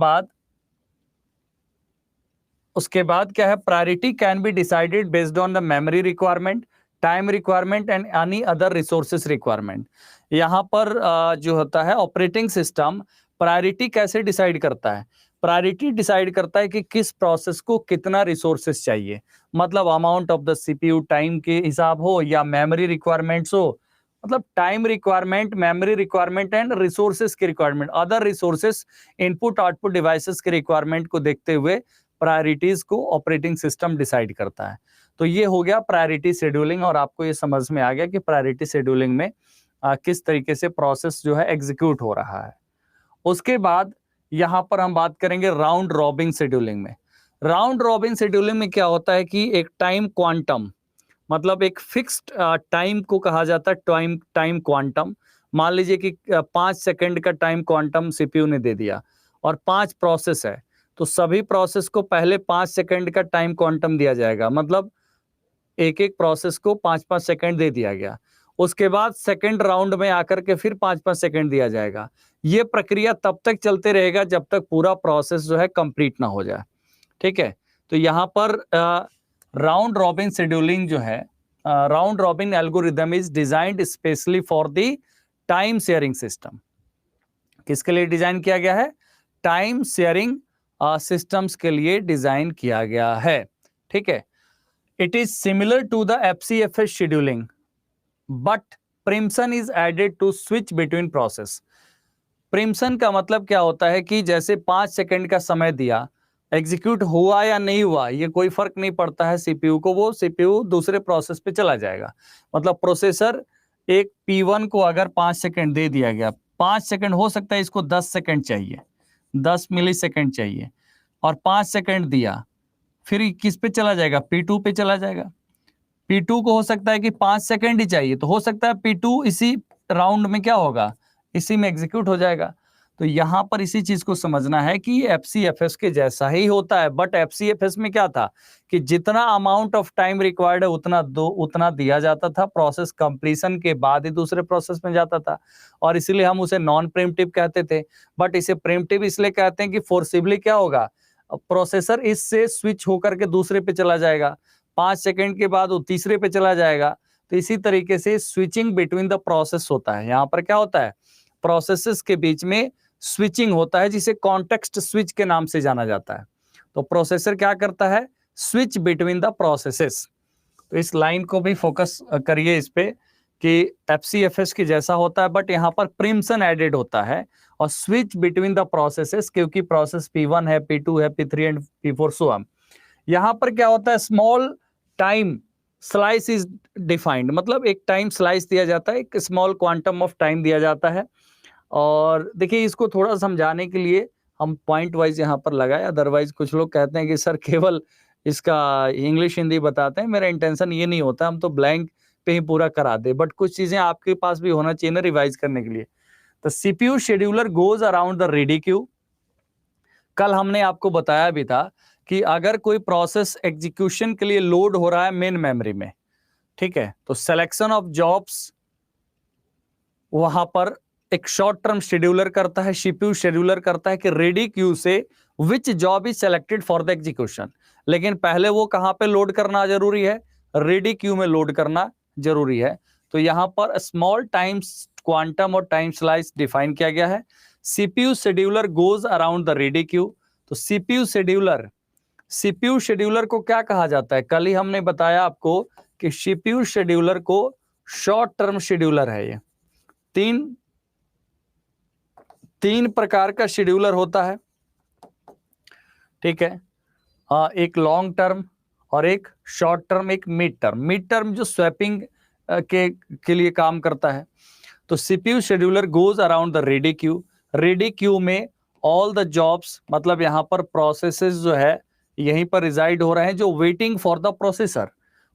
बाद क्या है, priority can be decided based on the memory requirement, time requirement and any other resources requirement. यहां पर जो होता है ऑपरेटिंग सिस्टम प्रायोरिटी कैसे डिसाइड करता है, प्रायोरिटी डिसाइड करता है कि किस प्रोसेस को कितना रिसोर्सेस चाहिए, मतलब amount of the CPU time के हिसाब हो या मेमोरी रिक्वायरमेंट्स हो, मतलब time requirement, memory requirement and resources की requirement, other resources, input output devices के रिक्वायरमेंट को देखते हुए प्रायोरिटीज को ऑपरेटिंग सिस्टम डिसाइड करता है। तो ये हो गया प्रायोरिटी शेड्यूलिंग, और आपको ये समझ में आ गया कि प्रायोरिटी शेड्यूलिंग में किस तरीके से प्रोसेस जो है एग्जीक्यूट हो रहा है। उसके बाद यहां पर हम बात करेंगे राउंड रॉबिन शेड्यूलिंग में। राउंड रॉबिन शेड्यूलिंग में क्या होता है कि एक टाइम क्वांटम, मतलब एक फिक्स्ड टाइम को कहा जाता है टाइम क्वांटम। मान लीजिए कि 5 सेकंड का टाइम क्वांटम CPU ने दे दिया और 5 प्रोसेस है, तो सभी प्रोसेस को पहले 5 सेकंड का टाइम क्वांटम दिया जाएगा, मतलब एक एक प्रोसेस को 5-5 सेकंड दे दिया गया। उसके बाद सेकंड राउंड में आकर के फिर 5-5 सेकंड दिया जाएगा। ये प्रक्रिया तब तक चलते रहेगा जब तक पूरा प्रोसेस जो है कंप्लीट ना हो जाए। ठीक है, तो यहाँ पर राउंड रॉबिन शेड्यूलिंग जो है, round robin algorithm is designed specially for the time sharing system. किसके लिए डिजाइन किया गया है? टाइम शेयरिंग सिस्टम्स के लिए डिजाइन किया गया है, ठीक है। It is similar to the FCFS scheduling but preemption is added to switch between process. Preemption का मतलब क्या होता है कि जैसे 5 सेकंड का समय दिया, एग्जीक्यूट हुआ या नहीं हुआ ये कोई फर्क नहीं पड़ता है सीपीयू को, वो सीपीयू दूसरे प्रोसेस पे चला जाएगा। मतलब प्रोसेसर एक P1 को अगर 5 सेकंड दे दिया गया, 5 सेकंड हो सकता है इसको 10 सेकंड चाहिए, 10 मिली सेकंड चाहिए, और 5 सेकंड दिया, फिर किस पे चला जाएगा? P2 पे चला जाएगा। P2 को हो सकता है कि 5 सेकंड ही चाहिए, तो हो सकता है P2 इसी राउंड में क्या होगा, इसी में एग्जीक्यूट हो जाएगा। तो यहां पर इसी चीज को समझना है कि एफसीएफएस के जैसा ही होता है, बट एफसीएफएस में क्या था कि जितना अमाउंट ऑफ टाइम रिक्वायर्ड है उतना दिया जाता था, प्रोसेस कंप्लीशन के बाद ही दूसरे प्रोसेस में जाता था, और इसीलिए हम उसे नॉन प्रीम्प्टिव कहते थे। बट इसे प्रीम्प्टिव इसलिए कहते हैं कि फोर्सिबली क्या होगा, प्रोसेसर इससे स्विच होकर के दूसरे पे चला जाएगा, 5 सेकंड के बाद वो तीसरे पे चला जाएगा। तो इसी तरीके से स्विचिंग बिटवीन द प्रोसेस होता है। यहाँ पर क्या होता है, प्रोसेसेस के बीच में स्विचिंग होता है, जिसे कॉन्टेक्स्ट स्विच के नाम से जाना जाता है। तो प्रोसेसर क्या करता है, स्विच बिटवीन द प्रोसेसेस। तो इस लाइन को भी फोकस करिए इस पे कि एफसीएफएस की जैसा होता है, बट यहाँ पर प्रिम्पसन एडेड होता है और स्विच बिटवीन द प्रोसेसेस, क्योंकि प्रोसेस P1 है, P2 है, P3 and P4 so on. यहाँ पर क्या होता है, small time slice is defined, मतलब एक टाइम स्लाइस दिया जाता है, एक स्मॉल क्वांटम ऑफ टाइम दिया जाता है। और देखिए इसको थोड़ा समझाने के लिए हम पॉइंट वाइज यहाँ पर लगाए, अदरवाइज कुछ लोग कहते हैं कि सर केवल इसका इंग्लिश हिंदी बताते हैं। मेरा इंटेंशन ये नहीं होता, हम तो ब्लैंक पे ही पूरा करा दे, बट कुछ चीजें आपके पास भी होना चाहिए ना रिवाइज करने के लिए। तो CPU scheduler goes around the ready Q. कल हमने आपको बताया भी था कि अगर कोई प्रोसेस एग्जीक्यूशन के लिए लोड हो रहा है मेन मेमोरी में, ठीक है, तो सिलेक्शन ऑफ जॉब्स वहां पर एक शॉर्ट टर्म शेड्यूलर करता है, सीपीयू शेड्यूलर करता है कि रेडी क्यू से which job is selected for the execution. लेकिन पहले वो कहां पे लोड करना जरूरी है, रेडी क्यू में लोड करना जरूरी है। तो यहां पर स्मॉल टाइम क्वांटम और टाइम स्लाइस डिफाइन किया गया है। CPU scheduler goes around the ready queue. तो सीपीयू शेड्यूलर को क्या कहा जाता है, कल ही हमने बताया आपको कि सीपीयू शेड्यूलर को शॉर्ट टर्म शेड्यूलर है। ये तीन प्रकार का शेड्यूलर होता है, ठीक है। एक लॉन्ग टर्म और एक शॉर्ट टर्म, एक मिड टर्म। मिड टर्म जो स्वैपिंग के लिए काम करता है। तो CPU scheduler goes around the ready Q. Ready Q में ऑल द जॉब्स, मतलब यहाँ पर प्रोसेसेस जो है यहीं पर रिजाइड हो रहे हैं, जो वेटिंग फॉर द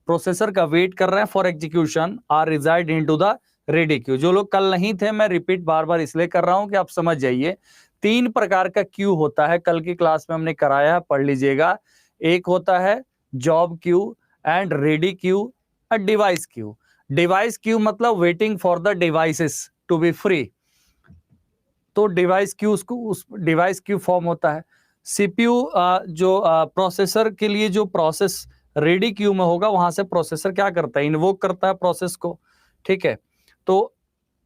प्रोसेसर का वेट कर रहे हैं for execution, are resided into the ready queue. जो लोग कल नहीं थे, मैं रिपीट बार बार इसलिए कर रहा हूं कि आप समझ जाइए। 3 प्रकार का क्यू होता है, कल की क्लास में हमने कराया है, पढ़ लीजिएगा। एक होता है job queue and ready queue और डिवाइस क्यू। डिवाइस क्यू मतलब waiting for the devices to be free. तो डिवाइस क्यू उस डिवाइस क्यू फॉर्म होता है। सीपीयू जो प्रोसेसर के लिए जो प्रोसेस रेडी क्यू में होगा, वहां से प्रोसेसर क्या करता है, इन्वोक करता है प्रोसेस को, ठीक है। तो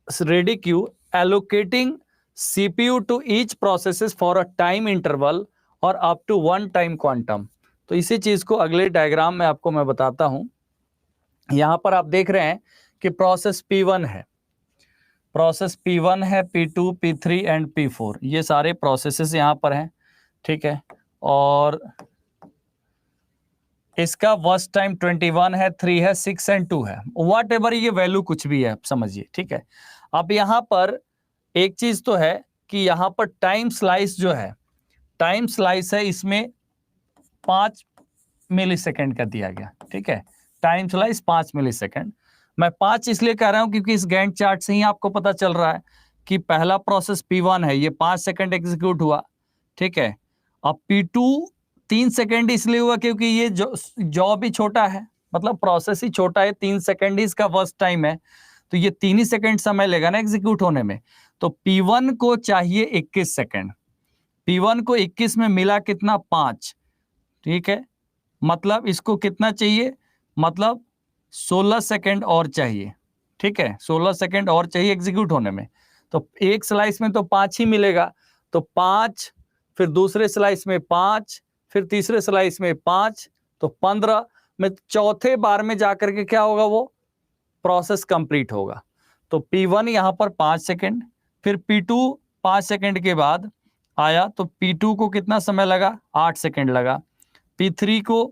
ready queue allocating CPU to each processes for a time interval और अप टू 1 टाइम क्वांटम। तो इसी चीज को अगले डायग्राम में आपको मैं बताता हूं। यहां पर आप देख रहे हैं कि प्रोसेस P1 है, P2, P3 एंड P4, ये सारे प्रोसेसेस यहां पर हैं, ठीक है। और इसका वर्स्ट टाइम 21 है, 3 है, 6 एंड 2 है, व्हाट एवर ये वैल्यू कुछ भी है, समझिए, ठीक है। अब यहां पर एक चीज तो है कि यहां पर टाइम स्लाइस जो है, टाइम स्लाइस है, इसमें 5 मिली सेकेंड का दिया गया, ठीक है। टाइम स्लाइस 5 मिली सेकेंड। मैं 5 इसलिए कह रहा हूं क्योंकि इस गैंट चार्ट से ही आपको पता चल रहा है कि पहला प्रोसेस P1 है, ये 5 सेकेंड एग्जीक्यूट हुआ, ठीक है। अब P2 3 सेकेंड इसलिए हुआ क्योंकि ये जॉब ही छोटा है, मतलब प्रोसेस ही छोटा है, 3 सेकेंड ही इसका वर्स्ट टाइम है, तो ये 3 ही सेकेंड समय लेगा ना एग्जीक्यूट होने में। तो P1 को चाहिए 21 सेकेंड, P1 को 21 में मिला कितना, 5, ठीक है। मतलब इसको कितना चाहिए, मतलब 16 सेकेंड और चाहिए, ठीक है, 16 सेकंड और चाहिए एग्जीक्यूट होने में। तो एक स्लाइस में तो 5 ही मिलेगा, तो 5, फिर दूसरे स्लाइस में 5, फिर तीसरे स्लाइस में 5, तो 15 में चौथे बार में जाकर के क्या होगा, वो प्रोसेस कंप्लीट होगा। तो P1 यहां पर 5 सेकंड, फिर P2 5 सेकंड के बाद आया, तो P2 को कितना समय लगा, 8 सेकंड लगा। P3 को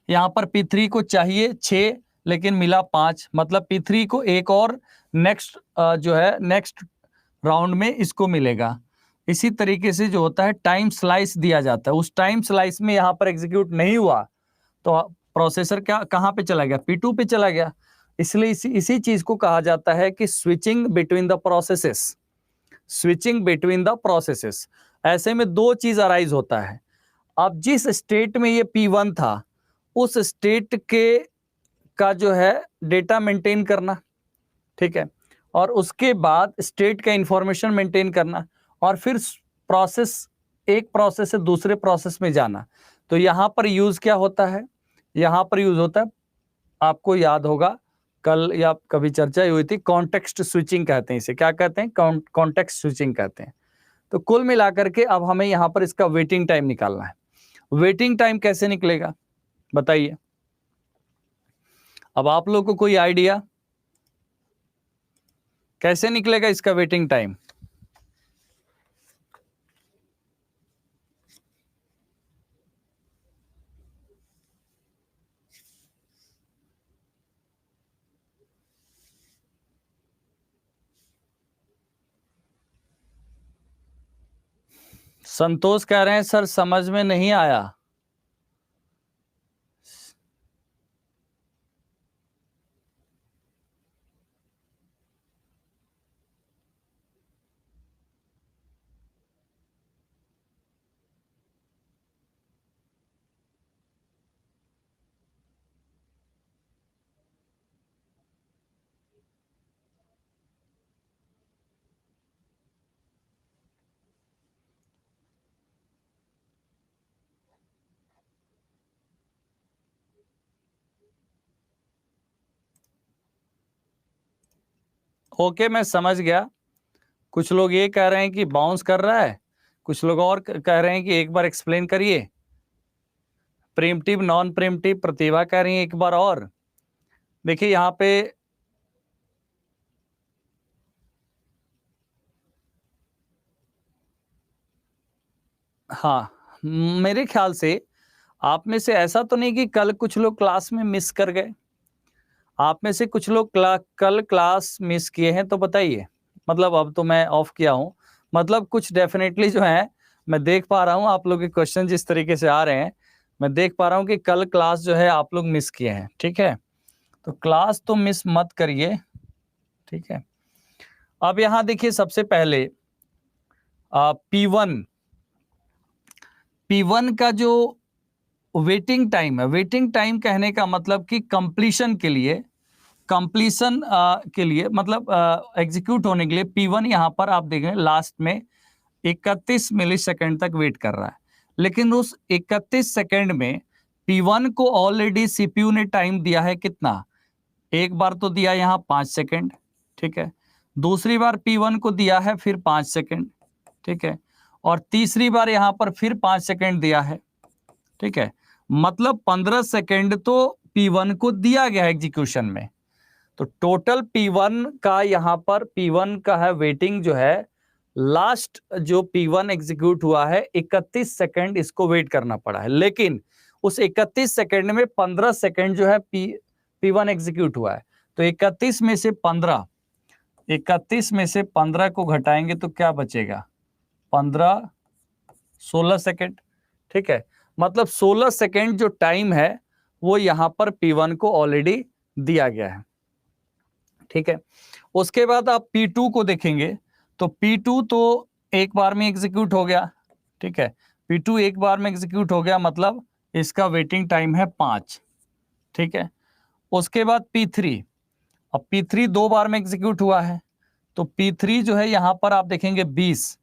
यहां पर P3 को चाहिए 6 लेकिन मिला 5, मतलब P3 को एक और नेक्स्ट जो है नेक्स्ट राउंड में इसको मिलेगा। इसी तरीके से जो होता है टाइम स्लाइस दिया जाता है, उस टाइम स्लाइस में यहां पर एग्जीक्यूट नहीं हुआ तो प्रोसेसर क्या कहां पे चला गया, P2 पे चला गया। इसलिए इसी चीज को कहा जाता है कि switching between the processes, switching between the processes. ऐसे में दो चीज अराइज होता है। अब जिस स्टेट में ये P1 था उस स्टेट के का जो है डेटा मेंटेन करना, ठीक है, और उसके बाद स्टेट का इंफॉर्मेशन मेंटेन करना, और फिर प्रोसेस एक प्रोसेस से दूसरे प्रोसेस में जाना। तो यहां पर यूज क्या होता है, यहां पर यूज होता है, आपको याद होगा कल या कभी चर्चा हुई थी, कॉन्टेक्स्ट स्विचिंग कहते हैं इसे। क्या कहते हैं, कॉन्टेक्स्ट स्विचिंग कहते हैं। तो कुल मिलाकर के अब हमें यहां पर इसका वेटिंग टाइम निकालना है। वेटिंग टाइम कैसे निकलेगा बताइए, अब आप लोग को कोई आइडिया कैसे निकलेगा इसका वेटिंग टाइम? संतोष कह रहे हैं सर समझ में नहीं आया। ओके मैं समझ गया। कुछ लोग ये कह रहे हैं कि बाउंस कर रहा है, कुछ लोग और कह रहे हैं कि एक बार एक्सप्लेन करिए। प्रीम्प्टिव नॉन प्रीम्प्टिव प्रतिभा कह रही है एक बार और। देखिए यहाँ पे हाँ, मेरे ख्याल से आप में से ऐसा तो नहीं कि कल कुछ लोग क्लास में मिस कर गए। आप में से कुछ लोग कल क्लास मिस किए हैं तो बताइए। मतलब अब तो मैं ऑफ किया हूं, मतलब कुछ डेफिनेटली जो है मैं देख पा रहा हूं आप लोग के क्वेश्चन जिस तरीके से आ रहे हैं, मैं देख पा रहा हूं कि कल क्लास जो है आप लोग मिस किए हैं। ठीक है, तो क्लास तो मिस मत करिए। ठीक है, अब यहां देखिए सबसे पहले P1 का जो वेटिंग टाइम है, वेटिंग टाइम कहने का मतलब कि कंप्लीशन के लिए, कंप्लीशन के लिए मतलब एग्जीक्यूट होने के लिए P1 यहां पर आप देखें लास्ट में 31 मिलीसेकंड तक वेट कर रहा है। लेकिन उस 31 सेकंड में P1 को ऑलरेडी सीपीयू ने टाइम दिया है कितना, एक बार तो दिया यहां 5 सेकंड, ठीक है, दूसरी बार P1 को दिया है फिर 5 सेकंड, ठीक है, और तीसरी बार यहां पर फिर 5 सेकंड दिया है। ठीक है, मतलब 15 सेकंड तो P1 को दिया गया है एग्जीक्यूशन में। तो टोटल P1 का यहां पर P1 का है वेटिंग जो है, लास्ट जो P1 एग्जीक्यूट हुआ है 31 सेकंड इसको वेट करना पड़ा है। लेकिन उस 31 सेकंड में 15 सेकंड जो है P1 एग्जीक्यूट हुआ है। तो 31 में से 15 को घटाएंगे तो क्या बचेगा, 15 16 सेकंड। ठीक है, मतलब 16 सेकंड जो टाइम है वो यहां पर P1 को ऑलरेडी दिया गया है। ठीक है, उसके बाद आप P2 को देखेंगे तो P2 तो एक बार में एग्जीक्यूट हो गया। ठीक है, P2 एक बार में एग्जीक्यूट हो गया, मतलब इसका वेटिंग टाइम है 5। ठीक है, उसके बाद P3, अब P3 दो बार में एग्जीक्यूट हुआ है, तो P3 जो है यहां पर आप देखेंगे 20।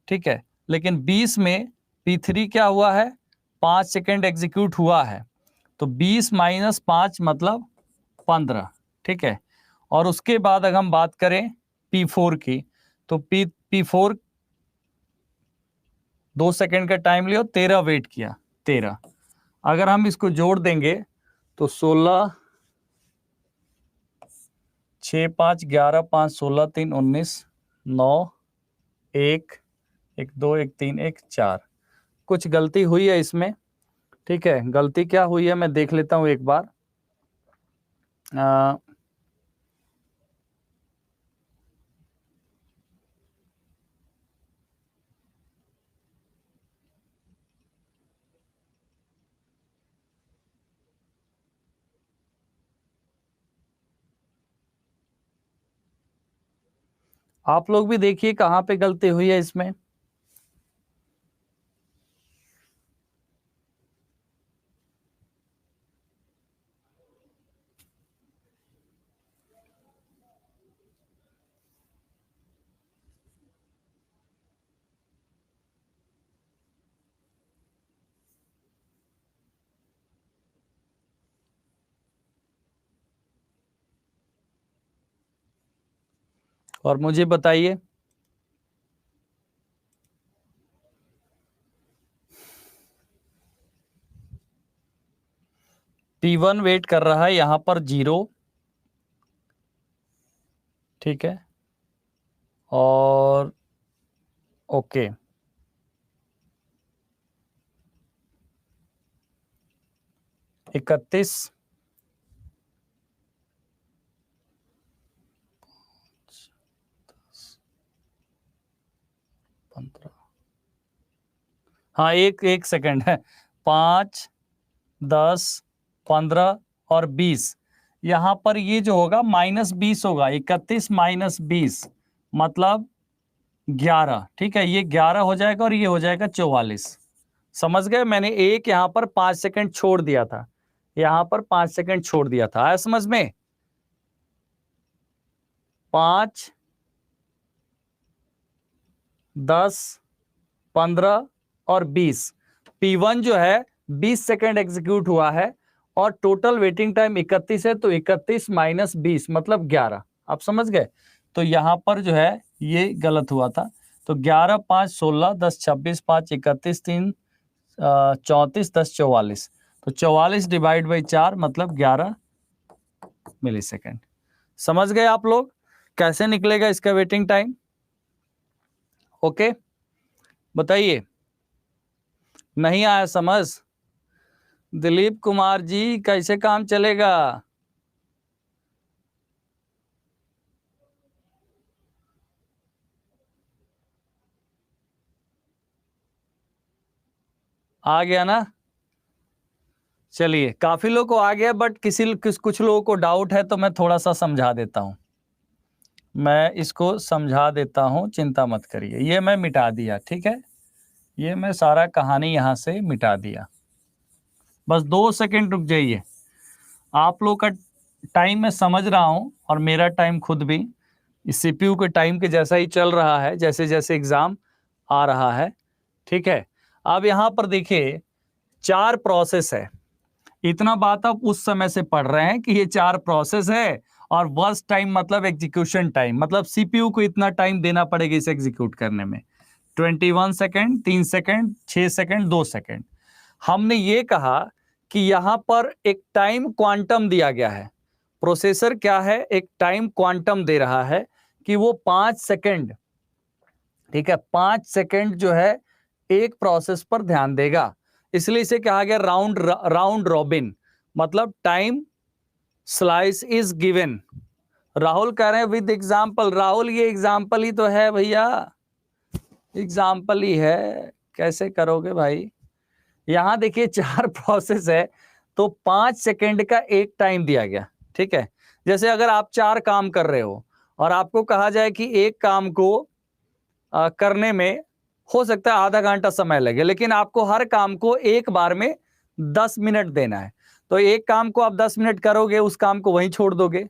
ठीक है, लेकिन 20 में P3 क्या हुआ है, 5 सेकेंड एग्जीक्यूट हुआ है, तो 20 - 5 मतलब 15। ठीक है, और उसके बाद अगर हम बात करें P4 की, तो P4 2 सेकंड का टाइम लिया, 13 वेट किया, 13। अगर हम इसको जोड़ देंगे तो 16, 6, 5, 11, 5, 16, 3, 19, 9, 1, 1, 2, 1, 3, 1, 4। कुछ गलती हुई है इसमें, ठीक है। गलती क्या हुई है मैं देख लेता हूं एक बार। आप लोग भी देखिए कहाँ पे गलती हुई है इसमें। और मुझे बताइए, P1 वेट कर रहा है यहां पर 0, ठीक है, और ओके, इकतीस, 15, हाँ एक सेकंड है, 5, 10, 15 और 20। यहां पर ये जो होगा -20 होगा, 31 - 20 मतलब 11, ठीक है। ये 11 हो जाएगा और ये हो जाएगा 44। समझ गए? मैंने एक यहां पर 5 सेकंड छोड़ दिया था, यहां पर 5 सेकंड छोड़ दिया था, आया समझ में? 5, 10, 15 और 20। P1 जो है 20 सेकंड एग्जीक्यूट हुआ है और टोटल वेटिंग टाइम 31 है, तो 31 - 20 मतलब 11। आप समझ गए? तो यहां पर जो है ये गलत हुआ था। तो 11, 5, 16, 10, 26, 5, 31, 3, 34, 10, 44। तो 44 डिवाइड बाई 4 मतलब 11 मिली सेकेंड। समझ गए आप लोग कैसे निकलेगा इसका वेटिंग टाइम? ओके, बताइए। नहीं आया समझ? दिलीप कुमार जी कैसे काम चलेगा? आ गया ना? चलिए, काफी लोग को आ गया, बट कुछ लोगों को डाउट है, तो मैं थोड़ा सा समझा देता हूं। मैं इसको समझा देता हूं, चिंता मत करिए। ये मैं मिटा दिया, ठीक है, ये मैं सारा कहानी यहां से मिटा दिया। बस 2 सेकंड रुक जाइए। आप लोग का टाइम मैं समझ रहा हूं और मेरा टाइम खुद भी इस सीपीयू के टाइम के जैसा ही चल रहा है, जैसे जैसे एग्जाम आ रहा है, ठीक है। अब यहां पर देखिए 4 प्रोसेस है। इतना बात आप उस समय से पढ़ रहे हैं कि ये 4 प्रोसेस है, और वर्स्ट टाइम मतलब एग्जीक्यूशन टाइम, मतलब सीपीयू को इतना टाइम देना पड़ेगा इसे एग्जीक्यूट करने में। 21 सेकंड, 3 सेकंड, 6 सेकंड, 2 सेकंड। हमने ये कहा कि यहां पर एक टाइम क्वांटम दिया गया है। प्रोसेसर क्या है, एक टाइम क्वांटम दे रहा है कि वो 5 सेकंड, ठीक है, 5 सेकंड जो है एक प्रोसेस पर ध्यान देगा। इसलिए इसे कहा गया राउंड रॉबिन, मतलब time slice is given. Rahul कह रहे हैं विद एग्जाम्पल। राहुल ये एग्जाम्पल ही तो है भैया, एग्जाम्पल ही है, कैसे करोगे भाई? यहां देखिए 4 प्रोसेस है, तो 5 सेकंड का एक टाइम दिया गया, ठीक है। जैसे अगर आप 4 काम कर रहे हो और आपको कहा जाए कि एक काम को करने में हो सकता है आधा घंटा समय लगे, लेकिन आपको हर काम को एक बार में 10 मिनट देना है। तो एक काम को आप 10 मिनट करोगे, उस काम को वहीं छोड़ दोगे,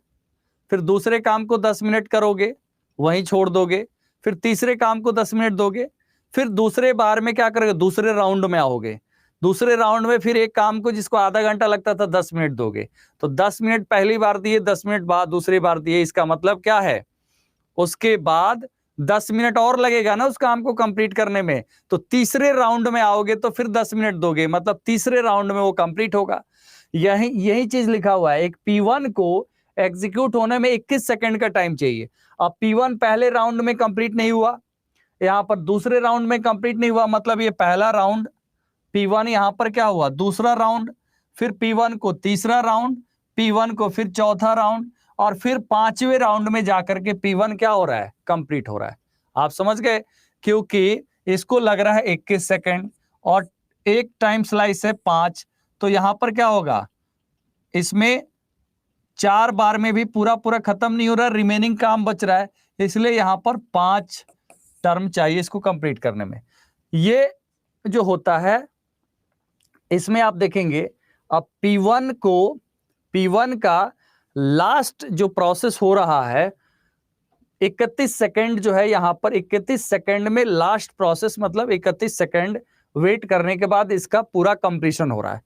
फिर दूसरे काम को 10 मिनट करोगे, वहीं छोड़ दोगे, फिर तीसरे काम को 10 मिनट दोगे, फिर दूसरे बार में क्या करोगे, दूसरे राउंड में आओगे। दूसरे राउंड में फिर एक काम को जिसको आधा घंटा लगता था 10 मिनट दोगे, तो 10 मिनट पहली बार दिए, 10 मिनट बाद दूसरी बार दिए, इसका मतलब क्या है, उसके बाद 10 मिनट और लगेगा ना उस काम को कंप्लीट करने में, तो तीसरे राउंड में आओगे तो फिर 10 मिनट दोगे, मतलब तीसरे राउंड में वो कंप्लीट होगा। यही यही चीज लिखा हुआ है। एक P1 को एग्जीक्यूट होने में 21 सेकंड का टाइम चाहिए। अब P1 पहले राउंड में कंप्लीट नहीं हुआ, यहां पर दूसरे राउंड में कंप्लीट नहीं हुआ, मतलब ये पहला राउंड, P1 यहां पर क्या हुआ, दूसरा राउंड, फिर P1 को तीसरा राउंड, P1 को फिर चौथा राउंड, और फिर पांचवें राउंड में जाकर के P1 क्या हो रहा है, कंप्लीट हो रहा है। आप समझ गए, क्योंकि इसको लग रहा है 21 सेकंड और एक टाइम स्लाइस है 5, तो यहां पर क्या होगा, इसमें 4 बार में भी पूरा पूरा खत्म नहीं हो रहा, रिमेनिंग काम बच रहा है, इसलिए यहां पर 5 टर्म चाहिए इसको कंप्लीट करने में। ये जो होता है इसमें आप देखेंगे, अब P1 का लास्ट जो प्रोसेस हो रहा है 31 सेकंड जो है, यहां पर 31 सेकंड में लास्ट प्रोसेस, मतलब 31 सेकंड वेट करने के बाद इसका पूरा कंप्लीशन हो रहा है।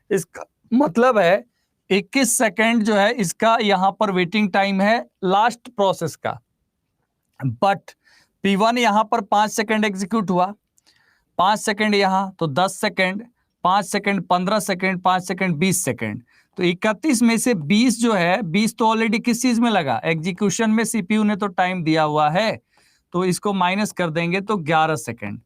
इसका मतलब है 21 सेकंड जो है इसका यहां पर वेटिंग टाइम है लास्ट प्रोसेस का, बट P1 यहां पर 5 सेकंड एग्जीक्यूट हुआ, 5 सेकंड यहां, तो 10 second, 5 second 15 second, 5 second 20 second, तो 31 में से 20 जो है, 20 तो ऑलरेडी किस चीज में लगा, एग्जीक्यूशन में, सीपीयू ने तो टाइम दिया हुआ है, तो इसको माइनस कर देंगे तो 11 सेकंड।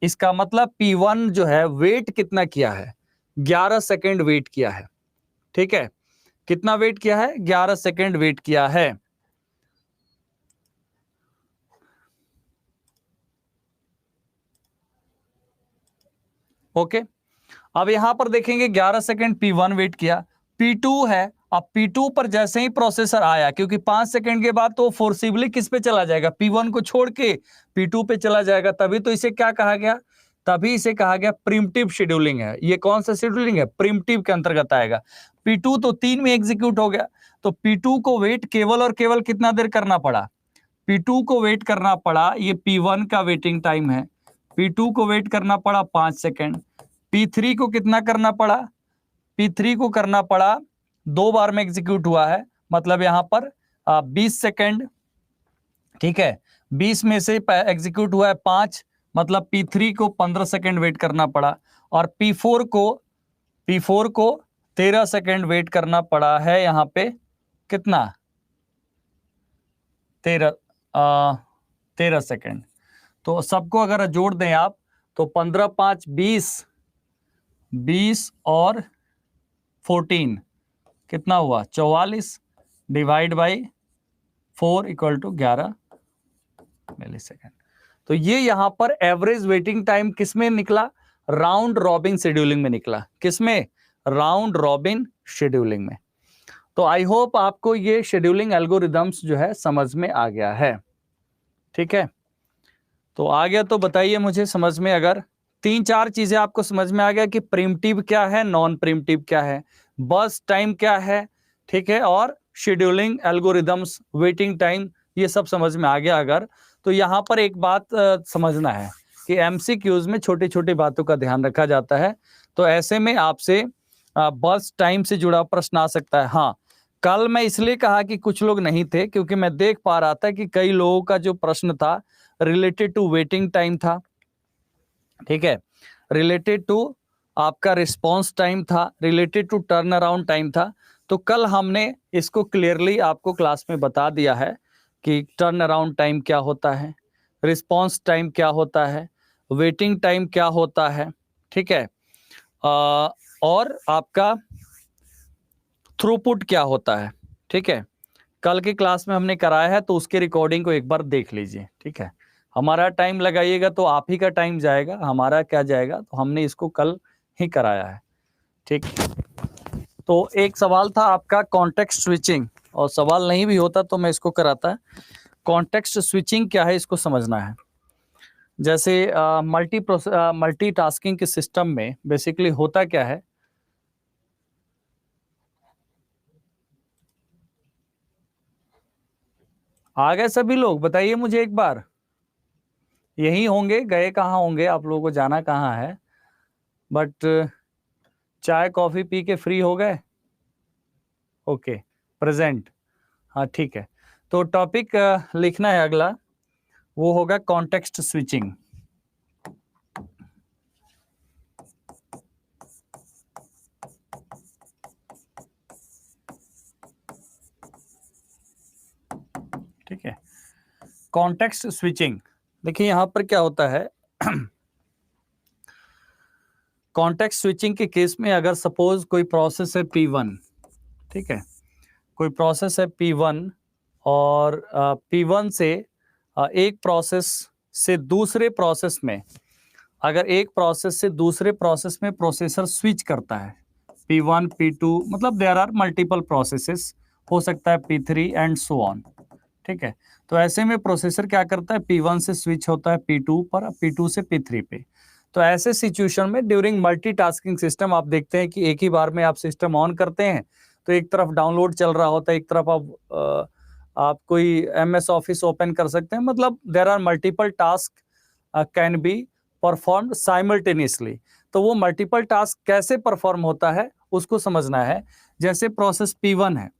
इसका मतलब P1 जो है वेट कितना किया है, 11 सेकंड वेट किया है। ठीक है, कितना वेट किया है, 11 सेकंड वेट किया है। ओके, अब यहां पर देखेंगे 11 सेकंड P1 वेट किया, P2 है, अब P2 पर जैसे ही प्रोसेसर आया, क्योंकि 5 सेकंड के बाद तो फोर्सिबली किस पे चला जाएगा, P1 को छोड़ के P2 पे चला जाएगा, तभी तो इसे क्या कहा गया, तभी इसे कहा गया प्रिमिटिव शेड्यूलिंग है। ये कौन सा शेड्यूलिंग है, प्रिमिटिव के अंतर्गत आएगा। P2 तो 3 में एग्जीक्यूट हो गया, तो P2 को वेट केवल और केवल कितना देर करना पड़ा, P2 को वेट करना पड़ा, ये P1 का वेटिंग टाइम है, P2 को वेट करना पड़ा 5 सेकंड, P3 को कितना करना पड़ा, P3 को करना पड़ा 2 बार में एग्जीक्यूट हुआ है, मतलब यहां पर 20 सेकंड। ठीक है, 20 में से एग्जीक्यूट हुआ है 5, मतलब P3 को 15 सेकंड वेट करना पड़ा, और P4 को 13 सेकंड वेट करना पड़ा है, यहां पे कितना, 13 सेकंड। तो सबको अगर जोड़ दें आप तो 15 5 20 और 14 कितना हुआ, 44 divide by 4 equal to 11 millisecond. तो ये यहां पर एवरेज वेटिंग टाइम किसमें निकला, राउंड रॉबिन शेड्यूलिंग में निकला। किसमें, राउंड रॉबिन शेड्यूलिंग में। तो आई होप आपको ये शेड्यूलिंग एल्गोरिदम्स जो है समझ में आ गया है। ठीक है, तो आ गया तो बताइए मुझे समझ में, अगर 3-4 चीजें आपको समझ में आ गया कि प्रिमिटिव क्या है, नॉन प्रिमिटिव क्या है, बस टाइम क्या है, ठीक है, और शेड्यूलिंग एल्गोरिदम्स, वेटिंग टाइम, ये सब समझ में आ गया अगर, तो यहां पर एक बात समझना है कि एमसीक्यूज में छोटी छोटी बातों का ध्यान रखा जाता है। तो ऐसे में आपसे बस टाइम से जुड़ा प्रश्न आ सकता है। हाँ, कल मैं इसलिए कहा कि कुछ लोग नहीं थे क्योंकि मैं देख पा रहा था कि कई लोगों का जो प्रश्न था रिलेटेड टू वेटिंग टाइम था, ठीक है, रिलेटेड टू आपका रिस्पॉन्स टाइम था, related to turnaround time था। तो कल हमने इसको क्लियरली आपको क्लास में बता दिया है कि टर्न अराउंड टाइम क्या होता है, रिस्पॉन्स टाइम क्या होता है, वेटिंग टाइम क्या होता है, ठीक है, और आपका थ्रूपुट क्या होता है। ठीक है, कल की क्लास में हमने कराया है, तो उसके रिकॉर्डिंग को एक बार देख लीजिए। ठीक है, हमारा टाइम लगाइएगा तो आप ही का टाइम जाएगा, हमारा क्या जाएगा, तो हमने इसको कल ही कराया है। ठीक, तो एक सवाल था आपका कॉन्टेक्स्ट स्विचिंग, और सवाल नहीं भी होता तो मैं इसको कराता। कॉन्टेक्स्ट स्विचिंग क्या है, इसको समझना है। जैसे मल्टीटास्किंग के सिस्टम में बेसिकली होता क्या है, आ गए सभी लोग, बताइए मुझे एक बार, यही होंगे, गए कहाँ होंगे, आप लोगों को जाना कहाँ है। बट चाय कॉफी पी के फ्री हो गए? Okay, present. हाँ ठीक है, तो टॉपिक लिखना है अगला, वो होगा कॉन्टेक्स्ट स्विचिंग। ठीक है, कॉन्टेक्स्ट स्विचिंग। देखिए यहां पर क्या होता है, कॉन्टेक्स्ट स्विचिंग के केस में अगर सपोज कोई प्रोसेस है P1, ठीक है, कोई प्रोसेस है P1 और P1 से एक प्रोसेस से दूसरे प्रोसेस में, अगर एक प्रोसेस से दूसरे प्रोसेस में प्रोसेसर स्विच करता है, P1 P2, मतलब देयर आर मल्टीपल प्रोसेसेस, हो सकता है P3 एंड सो ऑन। ठीक है, तो ऐसे में प्रोसेसर क्या करता है, P1 से स्विच होता है P2 पर, P2 से P3 पे। तो ऐसे सिचुएशन में ड्यूरिंग मल्टीटास्किंग सिस्टम आप देखते हैं कि एक ही बार में आप सिस्टम ऑन करते हैं तो एक तरफ डाउनलोड चल रहा होता है, एक तरफ आप कोई MS ऑफिस ओपन कर सकते हैं, मतलब there are multiple task can be performed simultaneously. तो वो मल्टीपल टास्क कैसे परफॉर्म होता है उसको समझना है। जैसे प्रोसेस P1 है,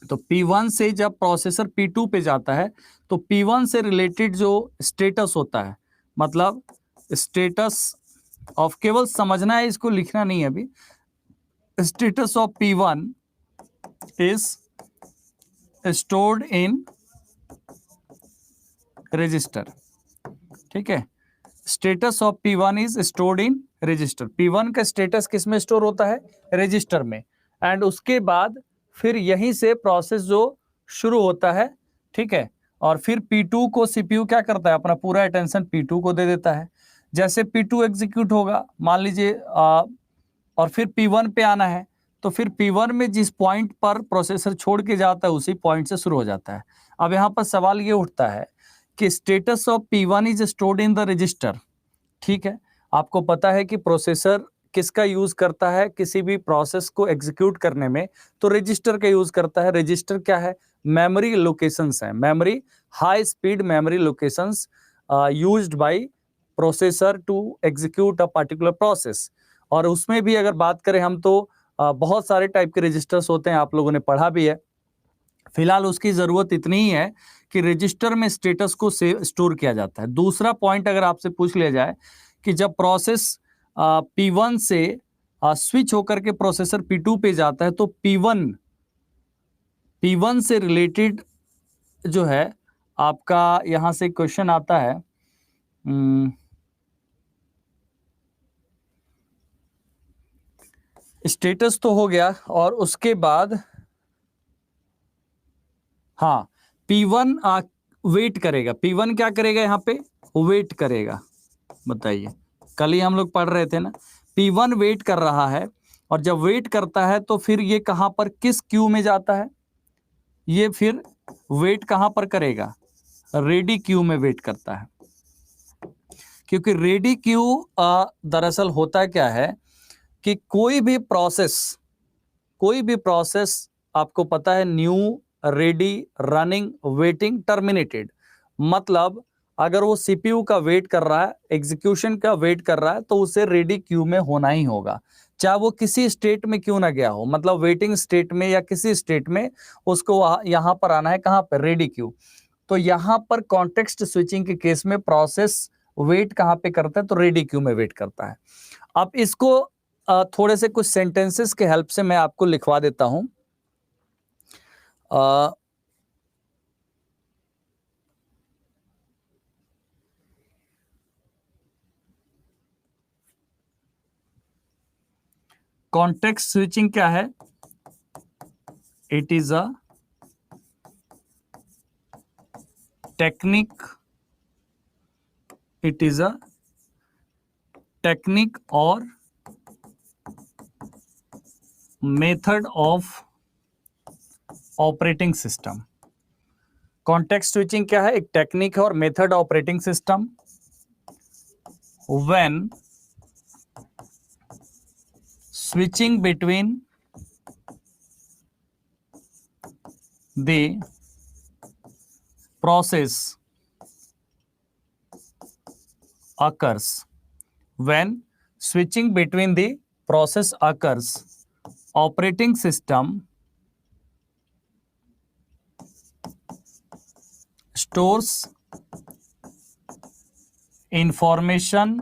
तो P1 से जब प्रोसेसर P2 पे जाता है तो P1 से रिलेटेड जो स्टेटस होता है, मतलब स्टेटस ऑफ, केवल समझना है, इसको लिखना नहीं है अभी। Status of P1 is stored in register. ठीक है, status of P1 is stored in register. P1 का स्टेटस किस में स्टोर होता है, रजिस्टर में। एंड उसके बाद फिर यहीं से प्रोसेस जो शुरू होता है, ठीक है, और फिर P2 को CPU क्या करता है, अपना पूरा अटेंशन P2 को दे देता है। जैसे P2 एग्जीक्यूट होगा, मान लीजिए और फिर P1 पे आना है, तो फिर P1 में जिस पॉइंट पर प्रोसेसर छोड़ के जाता है उसी पॉइंट से शुरू हो जाता है। अब यहाँ पर सवाल ये उठता है कि status of P1 is stored in the register. ठीक है, आपको पता है कि प्रोसेसर किसका यूज करता है किसी भी प्रोसेस को एग्जीक्यूट करने में, तो रजिस्टर का यूज करता है। रजिस्टर क्या है, मेमोरी लोकेशंस है, memory, high speed memory locations used by processor to execute a particular process. और उसमें भी अगर बात करें हम तो बहुत सारे टाइप के रजिस्टर्स होते हैं, आप लोगों ने पढ़ा भी है। फिलहाल उसकी जरूरत इतनी ही है कि रजिस्टर में स्टेटस को स्टोर किया जाता है। दूसरा पॉइंट अगर आपसे पूछ लिया जाए कि जब प्रोसेस P1 से स्विच होकर के प्रोसेसर P2 पे जाता है तो P1 से रिलेटेड जो है आपका, यहां से क्वेश्चन आता है, स्टेटस तो हो गया और उसके बाद हाँ P1 वेट करेगा। P1 क्या करेगा, यहाँ पे वेट करेगा। बताइए, कल ही हम लोग पढ़ रहे थे ना, P1 वेट कर रहा है, और जब वेट करता है तो फिर ये कहां पर, किस क्यू में जाता है, ये फिर वेट कहां पर करेगा, रेडी क्यू में वेट करता है। क्योंकि रेडी क्यू दरअसल होता क्या है कि कोई भी प्रोसेस आपको पता है, new, ready, running, waiting, terminated, मतलब अगर वो CPU का वेट कर रहा है, एग्जीक्यूशन का वेट कर रहा है, तो उसे रेडी क्यू में होना ही होगा, चाहे वो किसी स्टेट में क्यों ना गया हो, मतलब वेटिंग स्टेट में या किसी स्टेट में, उसको यहां पर आना है, कहां पर, रेडी क्यू। तो यहां पर कॉन्टेक्स्ट स्विचिंग के केस में प्रोसेस वेट कहां पे करता है, तो रेडी क्यू में वेट करता है। अब इसको थोड़े से कुछ सेंटेंसेस के हेल्प से मैं आपको लिखवा देता हूं। कॉन्टेक्स्ट स्विचिंग क्या है, it is a technique, it is a technique और method of operating system. Context switching क्या है, एक टेक्निक है और method operating system when switching between the process occurs, when switching between the process occurs, operating system stores information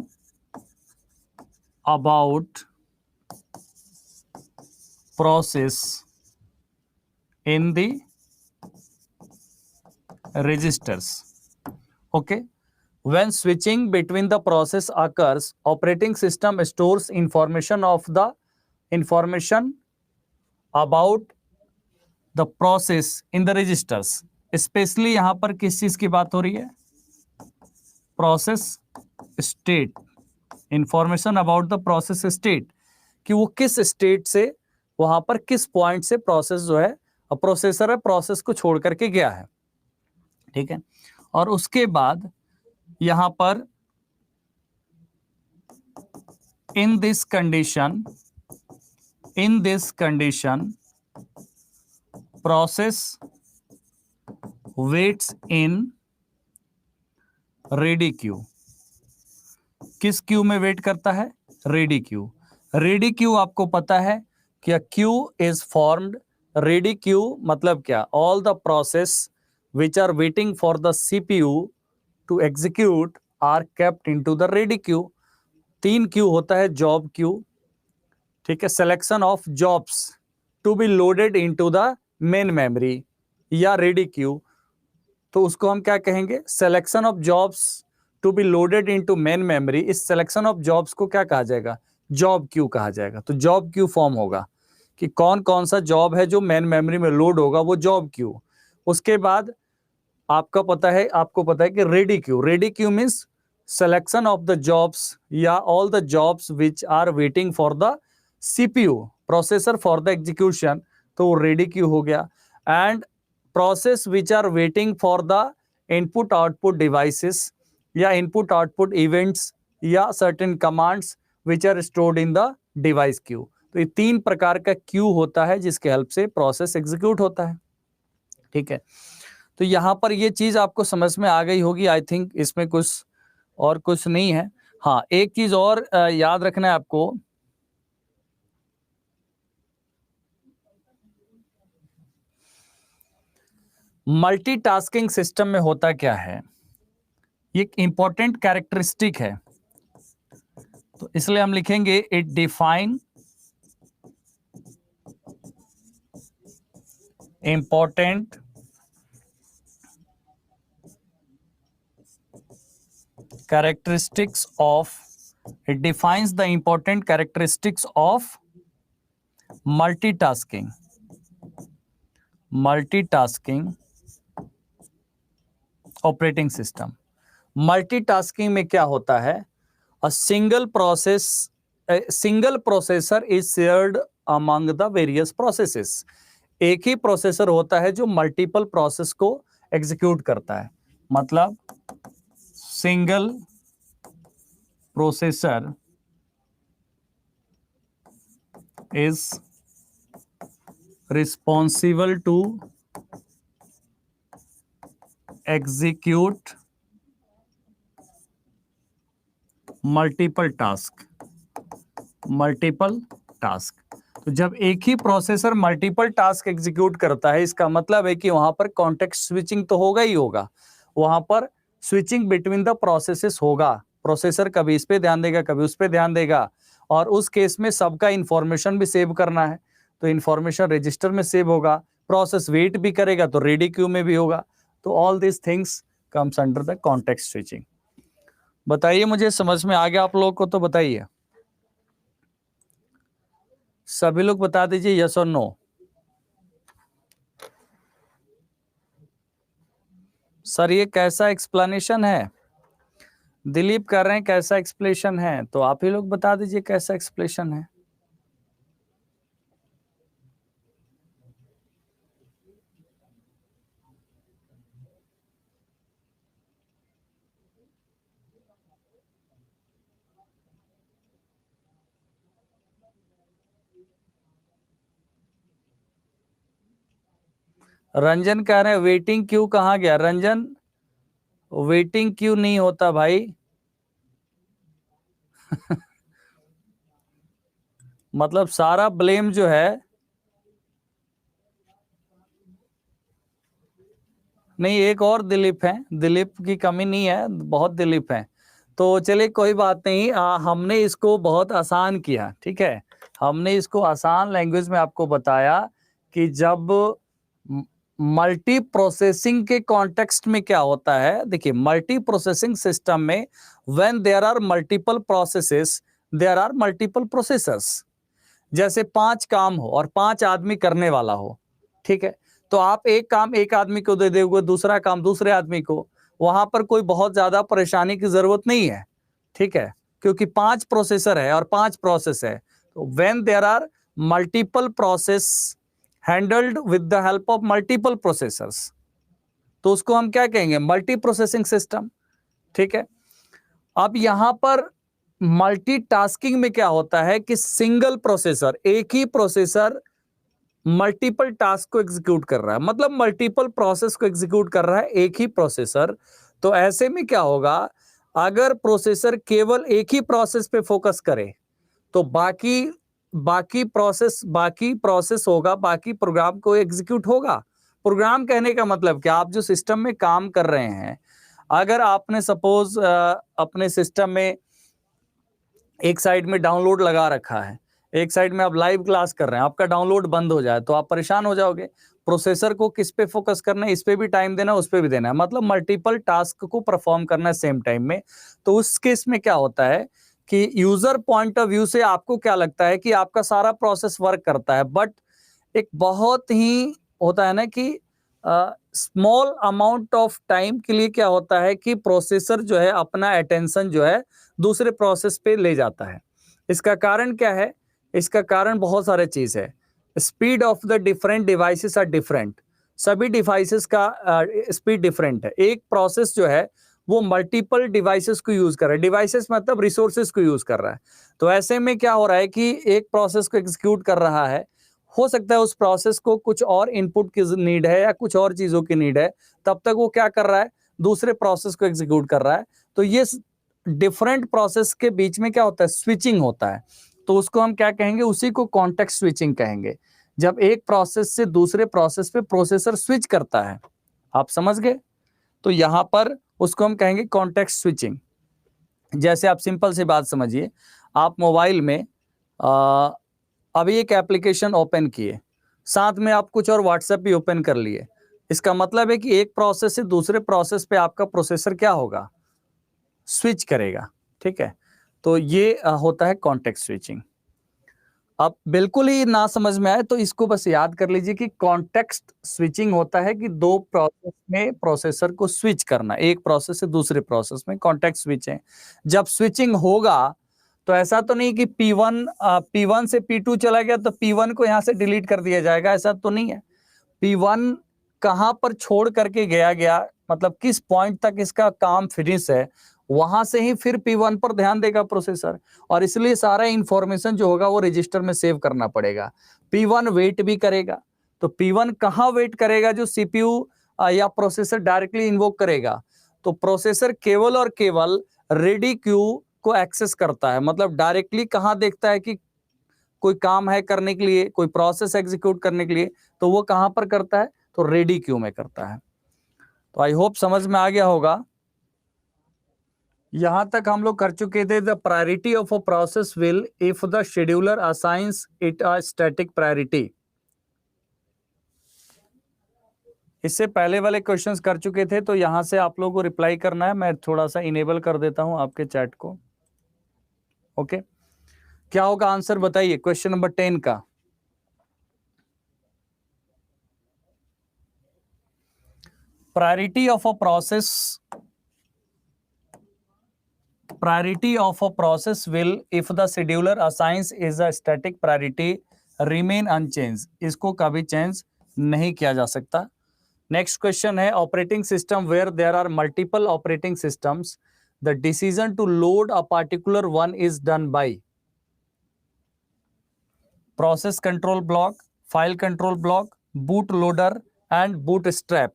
about process in the registers. Okay, when switching between the process occurs, operating system stores information about the process in the registers. Specially यहां पर किस चीज की बात हो रही है? Process state, information about the process state, कि वो किस स्टेट से, वहां पर किस पॉइंट से प्रोसेस जो है, प्रोसेसर है, प्रोसेस को छोड़ करके गया है। ठीक है, और उसके बाद यहां पर in this condition process waits in ready queue. किस क्यू में वेट करता है? Ready queue. रेडी क्यू आपको पता है कि queue is formed, ready queue मतलब क्या? All the process which are waiting for the CPU to execute are kept into the ready queue. 3 queue होता है, जॉब क्यू, ठीक है, selection of jobs to be loaded into the main memory या ready queue, तो उसको हम क्या कहेंगे? Selection of jobs to be loaded into main memory. इस सिलेक्शन ऑफ जॉब्स को क्या कहा जाएगा? जॉब क्यू कहा जाएगा। तो जॉब क्यू फॉर्म होगा कि कौन कौन सा जॉब है जो मेन मेमोरी में लोड होगा, वो जॉब क्यू। उसके बाद आपको पता है कि ready queue means selection of the jobs या all the jobs which are waiting for the CPU processor for the execution, तो वो रेडी क्यू हो गया। And process which are waiting for the input output devices या input output events या certain commands which are stored in the device queue. तो ये 3 प्रकार का क्यू होता है जिसके हेल्प से प्रोसेस एग्जीक्यूट होता है। ठीक है, तो यहां पर ये चीज आपको समझ में आ गई होगी। आई थिंक इसमें कुछ नहीं है। हाँ, एक चीज और याद रखना है आपको, मल्टीटास्किंग सिस्टम में होता क्या है, ये एक इंपॉर्टेंट कैरेक्टरिस्टिक है, तो इसलिए हम लिखेंगे it define important characteristics of it defines the important characteristics of multitasking operating system. Multitasking में क्या होता है? A single processor is shared among the various processes. एक ही प्रोसेसर होता है जो मल्टीपल प्रोसेस को एग्जीक्यूट करता है। मतलब single processor is responsible to execute multiple task. तो जब एक ही प्रोसेसर मल्टीपल टास्क एग्जीक्यूट करता है, इसका मतलब है कि वहां पर कॉन्टेक्स्ट स्विचिंग तो होगा ही होगा, वहां पर स्विचिंग बिटवीन द प्रोसेसेस होगा। प्रोसेसर कभी इस पे ध्यान देगा, कभी उस पे ध्यान देगा, और उस केस में सबका इंफॉर्मेशन भी सेव करना है, तो इंफॉर्मेशन रजिस्टर में सेव होगा। प्रोसेस वेट भी करेगा तो रेडी क्यू में भी होगा। तो all this things comes under the context switching. बताइए, मुझे समझ में आ गया आप लोगों को? तो बताइए, सभी लोग बता दीजिए यस और नो। सर ये कैसा एक्सप्लेनेशन है? दिलीप कर रहे हैं कैसा एक्सप्लेनेशन है, तो आप ही लोग बता दीजिए कैसा एक्सप्लेनेशन है। रंजन कह रहे हैं वेटिंग क्यू कहाँ गया? रंजन, वेटिंग क्यू नहीं होता भाई मतलब सारा ब्लेम जो है, नहीं एक और दिलीप है, दिलीप की कमी नहीं है, बहुत दिलीप है। तो चलिए कोई बात नहीं, हमने इसको बहुत आसान किया, ठीक है, हमने इसको आसान लैंग्वेज में आपको बताया कि जब मल्टी प्रोसेसिंग के कॉन्टेक्स्ट में क्या होता है। देखिए मल्टी प्रोसेसिंग सिस्टम में when there are multiple processes there are multiple processors. जैसे 5 काम हो और 5 आदमी करने वाला हो, ठीक है, तो आप एक काम एक आदमी को दे दोगे, दूसरा काम दूसरे आदमी को, वहां पर कोई बहुत ज्यादा परेशानी की जरूरत नहीं है, ठीक है, क्योंकि 5 प्रोसेसर है और 5 प्रोसेस है। तो when there are multiple process handled with the help of multiple processors, तो उसको हम क्या कहेंगे, मल्टी प्रोसेसिंग सिस्टम, ठीक है। अब यहां पर मल्टीटास्किंग में क्या होता है कि सिंगल प्रोसेसर, एक ही प्रोसेसर मल्टीपल टास्क को एग्जीक्यूट कर रहा है, मतलब मल्टीपल प्रोसेस को एग्जीक्यूट कर रहा है एक ही प्रोसेसर। तो ऐसे में क्या होगा, अगर प्रोसेसर केवल एक ही प्रोसेस पे फोकस करे तो बाकी बाकी प्रोसेस होगा, बाकी प्रोग्राम को एग्जीक्यूट होगा। प्रोग्राम कहने का मतलब क्या, आप जो सिस्टम में काम कर रहे हैं, अगर आपने सपोज अपने सिस्टम में एक साइड में डाउनलोड लगा रखा है, एक साइड में आप लाइव क्लास कर रहे हैं, आपका डाउनलोड बंद हो जाए तो आप परेशान हो जाओगे। प्रोसेसर को किस पे फोकस करना है, इस पे भी टाइम देना है, उस पे भी देना है, मतलब मल्टीपल टास्क को परफॉर्म करना है सेम टाइम में। तो उस केस में क्या होता है कि यूजर पॉइंट ऑफ व्यू से आपको क्या लगता है कि आपका सारा प्रोसेस वर्क करता है, बट एक बहुत ही होता है ना कि स्मॉल अमाउंट ऑफ टाइम के लिए क्या होता है कि प्रोसेसर जो है अपना अटेंशन जो है दूसरे प्रोसेस पे ले जाता है। इसका कारण क्या है, इसका कारण बहुत सारे चीज है। Speed of the different devices are different, सभी डिवाइसेस का स्पीड डिफरेंट है। एक प्रोसेस जो है वो मल्टीपल डिवाइसेस को यूज कर रहा है, डिवाइसेस मतलब रिसोर्सेस को यूज कर रहा है। तो ऐसे में क्या हो रहा है कि एक प्रोसेस को एग्जीक्यूट कर रहा है, हो सकता है उस प्रोसेस को कुछ और इनपुट की नीड है या कुछ और चीजों की नीड है, तब तक वो क्या कर रहा है, दूसरे प्रोसेस को एग्जीक्यूट कर रहा है। तो ये डिफरेंट प्रोसेस के बीच में क्या होता है, स्विचिंग होता है। तो उसको हम क्या कहेंगे, उसी को कॉन्टेक्स्ट स्विचिंग कहेंगे, जब एक प्रोसेस से दूसरे प्रोसेस पे प्रोसेसर स्विच करता है। आप समझ गए, तो यहां पर उसको हम कहेंगे कॉन्टेक्स्ट स्विचिंग। जैसे आप सिंपल सी बात समझिए, आप मोबाइल में अभी एक एप्लीकेशन ओपन किए, साथ में आप कुछ और व्हाट्सएप भी ओपन कर लिए, इसका मतलब है कि एक प्रोसेस से दूसरे प्रोसेस पे आपका प्रोसेसर क्या होगा, स्विच करेगा, ठीक है। तो ये होता है कॉन्टेक्स्ट स्विचिंग। अब बिल्कुल ही ना समझ में आए तो इसको बस याद कर लीजिए कि कॉन्टेक्स्ट स्विचिंग होता है कि दो प्रोसेस में प्रोसेसर को स्विच करना, एक प्रोसेस से दूसरे प्रोसेस में, कॉन्टेक्स्ट स्विच है। जब स्विचिंग होगा तो ऐसा तो नहीं कि P1 से P2 चला गया तो P1 को यहां से डिलीट कर दिया जाएगा, ऐसा तो नहीं है। P1 कहां पर छोड़ करके गया, मतलब किस पॉइंट तक इसका काम फिनिश है, वहां से ही फिर P1 पर ध्यान देगा प्रोसेसर, और इसलिए सारा इंफॉर्मेशन जो होगा वो रजिस्टर में सेव करना पड़ेगा। P1 वेट भी करेगा, तो P1 कहां वेट करेगा, जो सीपीयू या प्रोसेसर डायरेक्टली इन्वोक करेगा। तो प्रोसेसर केवल और केवल रेडी क्यू को एक्सेस करता है, मतलब डायरेक्टली कहां देखता है कि कोई काम है करने के लिए, कोई प्रोसेस एग्जीक्यूट करने के लिए, तो वो कहां पर करता है, तो रेडी क्यू में करता है। तो आई होप समझ में आ गया होगा। यहां तक हम लोग कर चुके थे, the priority of a process will if the scheduler assigns it a static priority. इससे पहले वाले क्वेश्चंस कर चुके थे, तो यहां से आप लोगों को रिप्लाई करना है। मैं थोड़ा सा इनेबल कर देता हूं आपके चैट को। ओके, क्या होगा आंसर बताइए क्वेश्चन नंबर 10 का। Priority of a process, priority of a process will if the scheduler assigns is a static priority remain unchanged, इसको कभी चेंज नहीं किया जा सकता। नेक्स्ट क्वेश्चन है, operating system where there are multiple operating systems the decision to load a particular one is done by process control block, file control block, boot loader and bootstrap.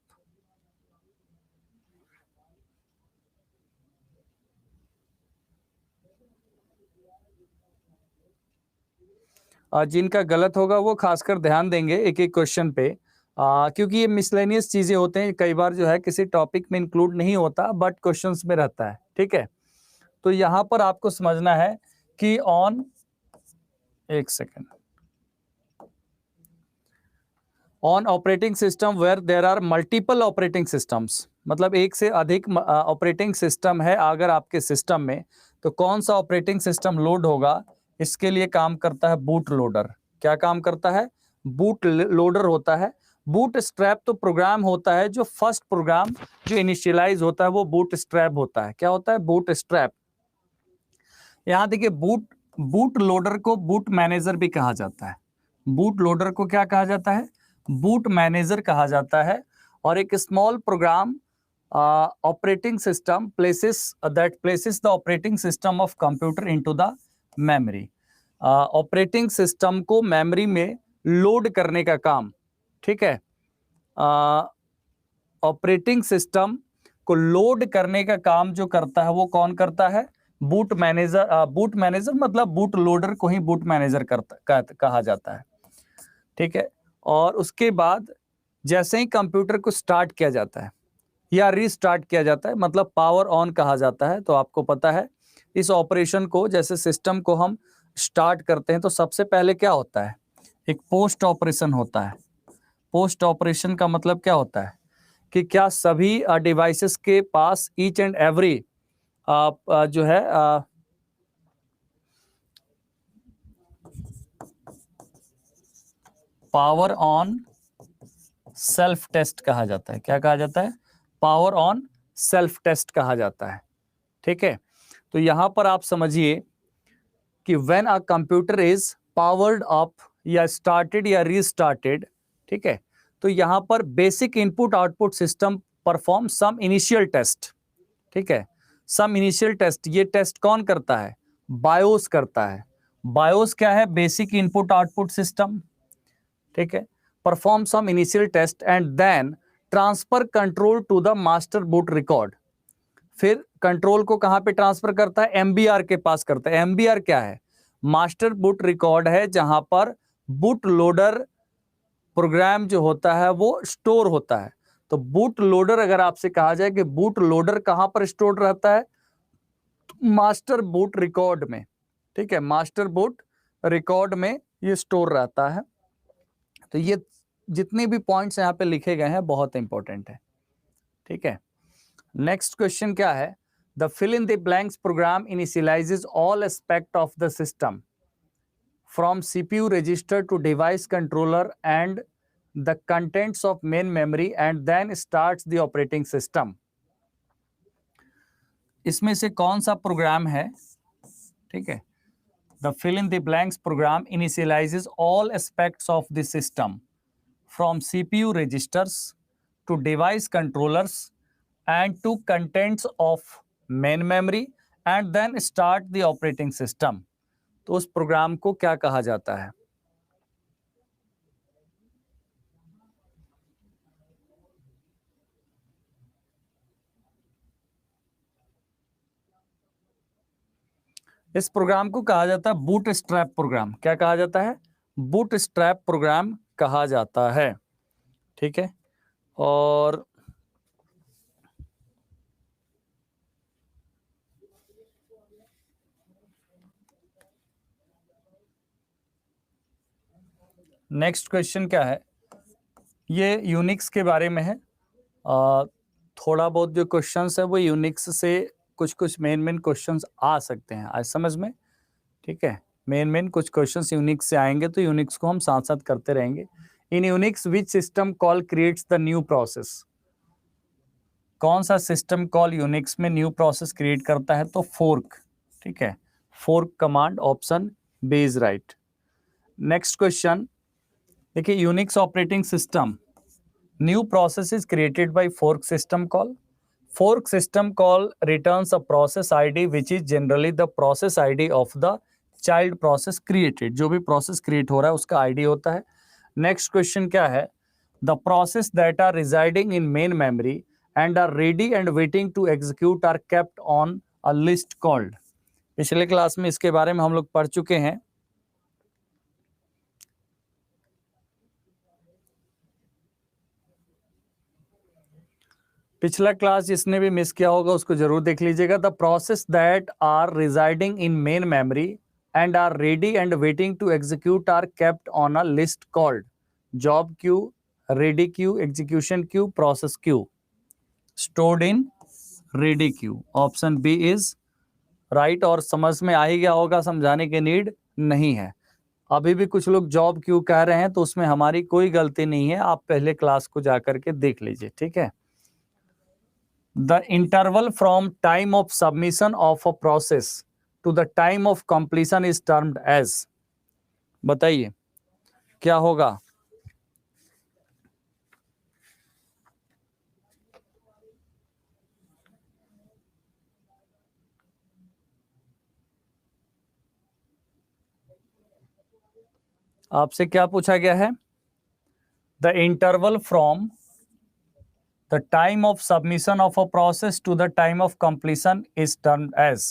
जिनका गलत होगा वो खासकर ध्यान देंगे एक एक क्वेश्चन पे, क्योंकि ये मिसलेनियस चीजें होते हैं, कई बार जो है किसी टॉपिक में इंक्लूड नहीं होता बट क्वेश्चंस में रहता है, ठीक है। तो यहां पर आपको समझना है कि ऑन, एक second, on operating system where there are multiple operating systems, मतलब एक से अधिक ऑपरेटिंग सिस्टम है अगर आपके सिस्टम में, तो कौन सा ऑपरेटिंग सिस्टम लोड होगा, इसके लिए काम करता है बूट लोडर। क्या काम करता है? बूट लोडर होता है। बूट स्ट्रैप तो प्रोग्राम होता है, जो फर्स्ट प्रोग्राम जो इनिशियलाइज होता है वो बूट स्ट्रैप होता है। क्या होता है? Boot strap. यहां देखिए, बूट लोडर को बूट मैनेजर भी कहा जाता है। बूट लोडर को क्या कहा जाता है? बूट मैनेजर कहा जाता है। और एक small program operating system places the operating system of computer into the memory. Operating system को मेमोरी में लोड करने का काम, ठीक है। ऑपरेटिंग सिस्टम को लोड करने का काम जो करता है वो कौन करता है? Boot manager. बूट मैनेजर मतलब बूट लोडर को ही बूट मैनेजर कहा जाता है, ठीक है। और उसके बाद जैसे ही कंप्यूटर को स्टार्ट किया जाता है या रीस्टार्ट किया जाता है, मतलब पावर ऑन कहा जाता है, तो आपको पता है इस ऑपरेशन को, जैसे सिस्टम को हम स्टार्ट करते हैं तो सबसे पहले क्या होता है? एक पोस्ट ऑपरेशन होता है। पोस्ट ऑपरेशन का मतलब क्या होता है कि क्या सभी डिवाइसेस के पास ईच एंड एवरी जो है पावर ऑन सेल्फ टेस्ट कहा जाता है। क्या कहा जाता है? पावर ऑन सेल्फ टेस्ट कहा जाता है, ठीक है। तो यहां पर आप समझिए कि when a computer is powered up या स्टार्टेड या रीस्टार्टेड, ठीक है, तो यहां पर basic input output system perform some initial test, ठीक है। सम इनिशियल टेस्ट, ये टेस्ट कौन करता है? बायोस करता है। बायोस क्या है? बेसिक इनपुट आउटपुट सिस्टम, ठीक है। Perform some initial test and then transfer control to the master boot record. फिर कंट्रोल को कहां पे ट्रांसफर करता है? एमबीआर के पास करता है। एमबीआर क्या है? मास्टर बूट रिकॉर्ड है, जहां पर बूट लोडर प्रोग्राम जो होता है वो स्टोर होता है। तो बूट लोडर, अगर आपसे कहा जाए कि बूट लोडर कहां पर स्टोर रहता है? मास्टर बूट रिकॉर्ड में, ठीक है। मास्टर बूट रिकॉर्ड में ये स्टोर रहता है। तो ये जितने भी पॉइंट्स यहाँ पे लिखे गए हैं बहुत इंपॉर्टेंट है, ठीक है। नेक्स्ट क्वेश्चन क्या है? The fill in the blanks program initializes all aspect of the system from CPU register to device controller and the contents of main memory and then starts the operating system. इसमें से कौन सा program है? ठीक है, the fill in the blanks program initializes all aspects of the system from CPU registers to device controllers and to contents of main memory and then start the operating system। तो उस programme को क्या कहा जाता है? इस programme को कहा जाता है बूट स्ट्रैप प्रोग्राम। क्या कहा जाता है? बूट स्ट्रैप प्रोग्राम कहा जाता है, ठीक है। और नेक्स्ट क्वेश्चन क्या है? ये यूनिक्स के बारे में है। थोड़ा बहुत जो क्वेश्चंस है वो यूनिक्स से कुछ कुछ मेन क्वेश्चंस आ सकते हैं आज समझ में, ठीक है। मेन कुछ क्वेश्चंस यूनिक्स से आएंगे, तो यूनिक्स को हम साथ साथ करते रहेंगे। In Unix which system call creates the new process? कौन सा सिस्टम कॉल यूनिक्स में न्यू प्रोसेस क्रिएट करता है? तो फोर्क, ठीक है। Fork command, option B is right. Next question देखिए, Unix operating system new process is created by fork system call. Fork system call returns a process ID which is generally the process ID of the child process created। जो भी process create हो रहा है उसका ID होता है। Next question क्या है? The process that are residing in main memory and are ready and waiting to execute are kept on a list called। पिछले क्लास में इसके बारे में हम लोग पढ़ चुके हैं। पिछला क्लास जिसने भी मिस किया होगा उसको जरूर देख लीजिएगा। The process that are residing in main memory and are ready and waiting to execute are kept on a list called job queue, ready queue, execution queue, process queue. Stored in ready queue, option B is right. और समझ में आ ही गया होगा, समझाने की need नहीं है। अभी भी कुछ लोग जॉब क्यू कह रहे हैं तो उसमें हमारी कोई गलती नहीं है, आप पहले क्लास को जाकर के देख लीजिए, ठीक है। The interval from time of submission of a process to the time of completion is termed as, बताइए क्या होगा? आपसे क्या पूछा गया है? The interval from the time of submission of a process to the time of completion is termed as,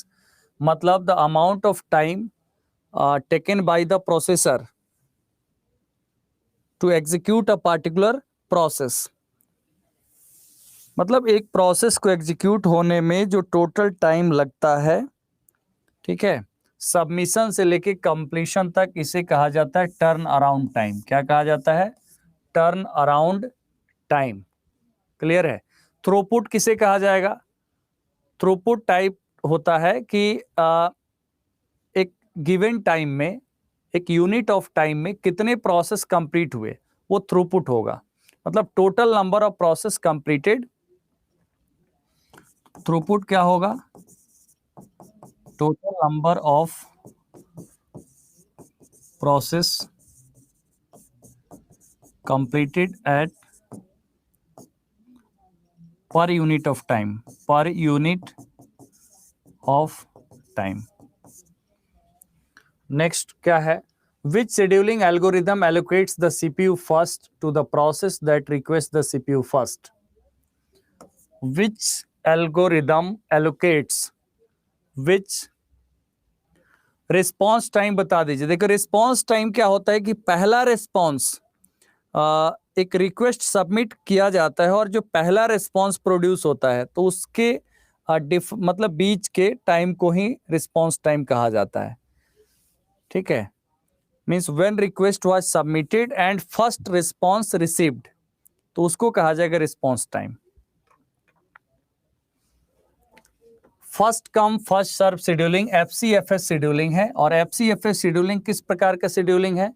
मतलब the amount of time taken by the processor to execute a particular process, मतलब एक process को execute होने में जो total time लगता है, ठीक है, सबमिशन से लेके कंप्लीशन तक, इसे कहा जाता है टर्न अराउंड टाइम। क्या कहा जाता है? Turn around time. क्लियर है? थ्रूपुट किसे कहा जाएगा? थ्रूपुट टाइप होता है कि एक गिवन टाइम में, एक यूनिट ऑफ टाइम में कितने प्रोसेस कंप्लीट हुए, वो थ्रूपुट होगा। मतलब total number of process completed, throughput क्या होगा? Total number of process completed at per unit of time, per unit of time. Next क्या है? Which scheduling algorithm allocates the CPU first to the process that requests the CPU first? Which algorithm allocates, which response time बता दीजिए। देखो response time क्या होता है कि पहला रिस्पॉन्स, एक रिक्वेस्ट सबमिट किया जाता है और जो पहला रिस्पॉन्स प्रोड्यूस होता है तो उसके मतलब बीच के टाइम को ही रिस्पॉन्स टाइम कहा जाता है, ठीक है। Means when request was submitted and first response received, तो उसको कहा जाएगा response time. First come first serve scheduling FCFS scheduling है। और एफसीएफएस शेड्यूलिंग किस प्रकार का शेड्यूलिंग है?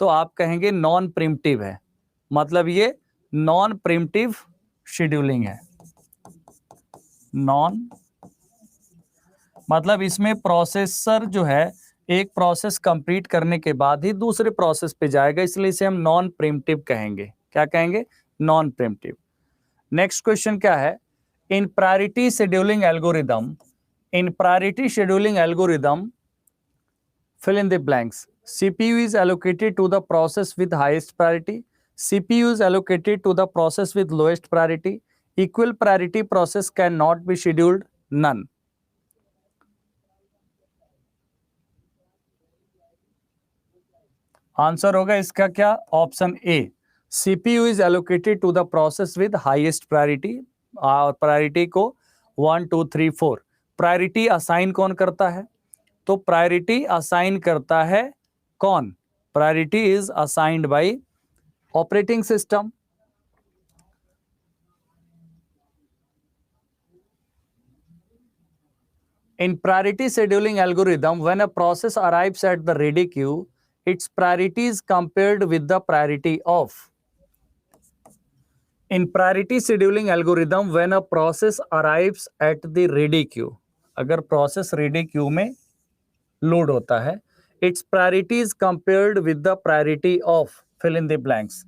तो आप कहेंगे नॉन प्रिम्प्टिव है। मतलब ये नॉन प्रिम्प्टिव शेड्यूलिंग है। नॉन मतलब इसमें प्रोसेसर जो है एक प्रोसेस कंप्लीट करने के बाद ही दूसरे प्रोसेस पे जाएगा, इसलिए इसे हम नॉन प्रिम्प्टिव कहेंगे। क्या कहेंगे? नॉन प्रिम्प्टिव। नेक्स्ट क्वेश्चन क्या है? इन priority scheduling algorithm, in priority scheduling algorithm fill in the blanks. CPU is allocated to the process with highest priority. CPU is allocated to the process with lowest priority. Equal priority process cannot be scheduled. None. Answer होगा इसका क्या? Option A, CPU is allocated to the process with highest priority. और priority को 1 2 3 4 priority assign कौन करता है? तो priority assign करता है कौन? Priority is assigned by operating system. In priority scheduling algorithm, when a process arrives at the ready queue, its priority is compared with the priority of. In priority scheduling algorithm, when a process arrives at the ready queue, अगर process ready queue में load होता है, its priority is compared with the priority of, fill in the blanks.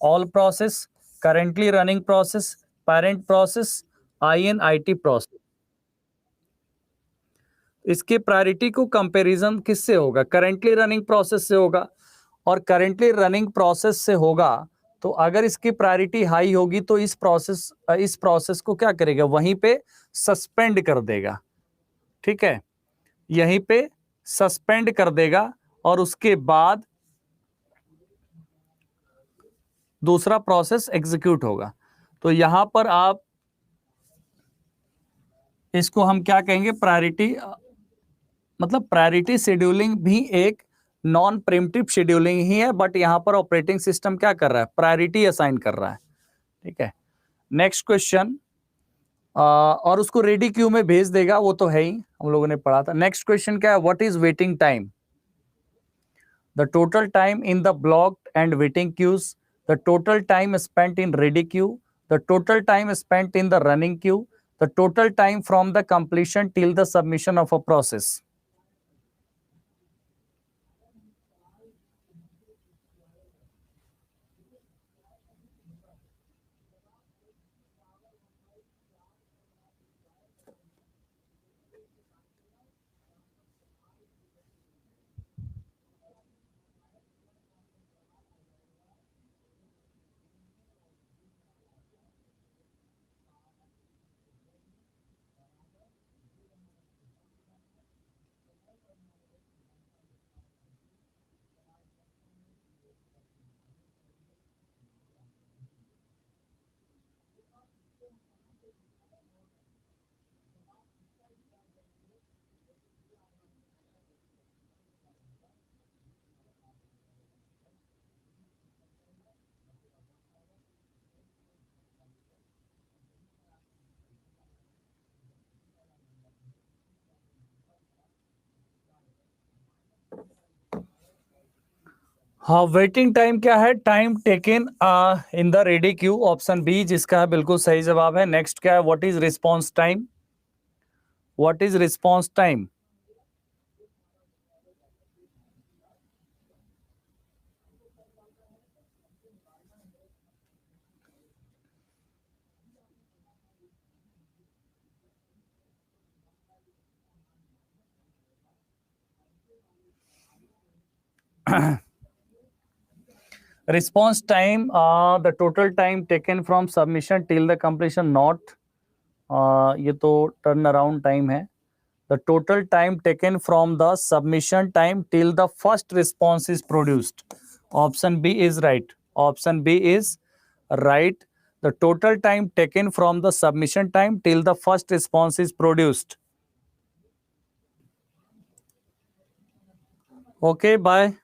All process, currently running process, parent process, INIT process. इसके priority को comparison किससे होगा? Currently running process से होगा। और करेंटली रनिंग प्रोसेस से होगा तो अगर इसकी प्रायोरिटी हाई होगी तो इस प्रोसेस को क्या करेगा? वहीं पे सस्पेंड कर देगा, ठीक है, यहीं पे सस्पेंड कर देगा और उसके बाद दूसरा प्रोसेस एग्जीक्यूट होगा। तो यहां पर आप इसको हम क्या कहेंगे, प्रायोरिटी, मतलब प्रायोरिटी शेड्यूलिंग भी एक नॉन प्रिम्प्टिव शेड्यूलिंग ही है, बट यहां पर ऑपरेटिंग सिस्टम क्या कर रहा है, प्रायोरिटी असाइन कर रहा है। ठीक है, नेक्स्ट क्वेश्चन, और उसको रेडी क्यू में भेज देगा, वो तो है ही, हम लोगों ने पढ़ा था। नेक्स्ट क्वेश्चन क्या है, what is waiting time? The total time in the blocked and waiting queues, the total time spent in ready queue, the total time spent in the running queue, the total time from the completion till the submission of a process. हाँ, waiting time क्या है, time taken in the ready queue, option B जिसका है बिल्कुल सही जवाब है। Next क्या है, what is response time? What is response time? Response time, the total time taken from submission till the completion, not, ये तो turn around time है। The total time taken from the submission time till the first response is produced. Option B is right. Option B is right. The total time taken from the submission time till the first response is produced. Okay, bye.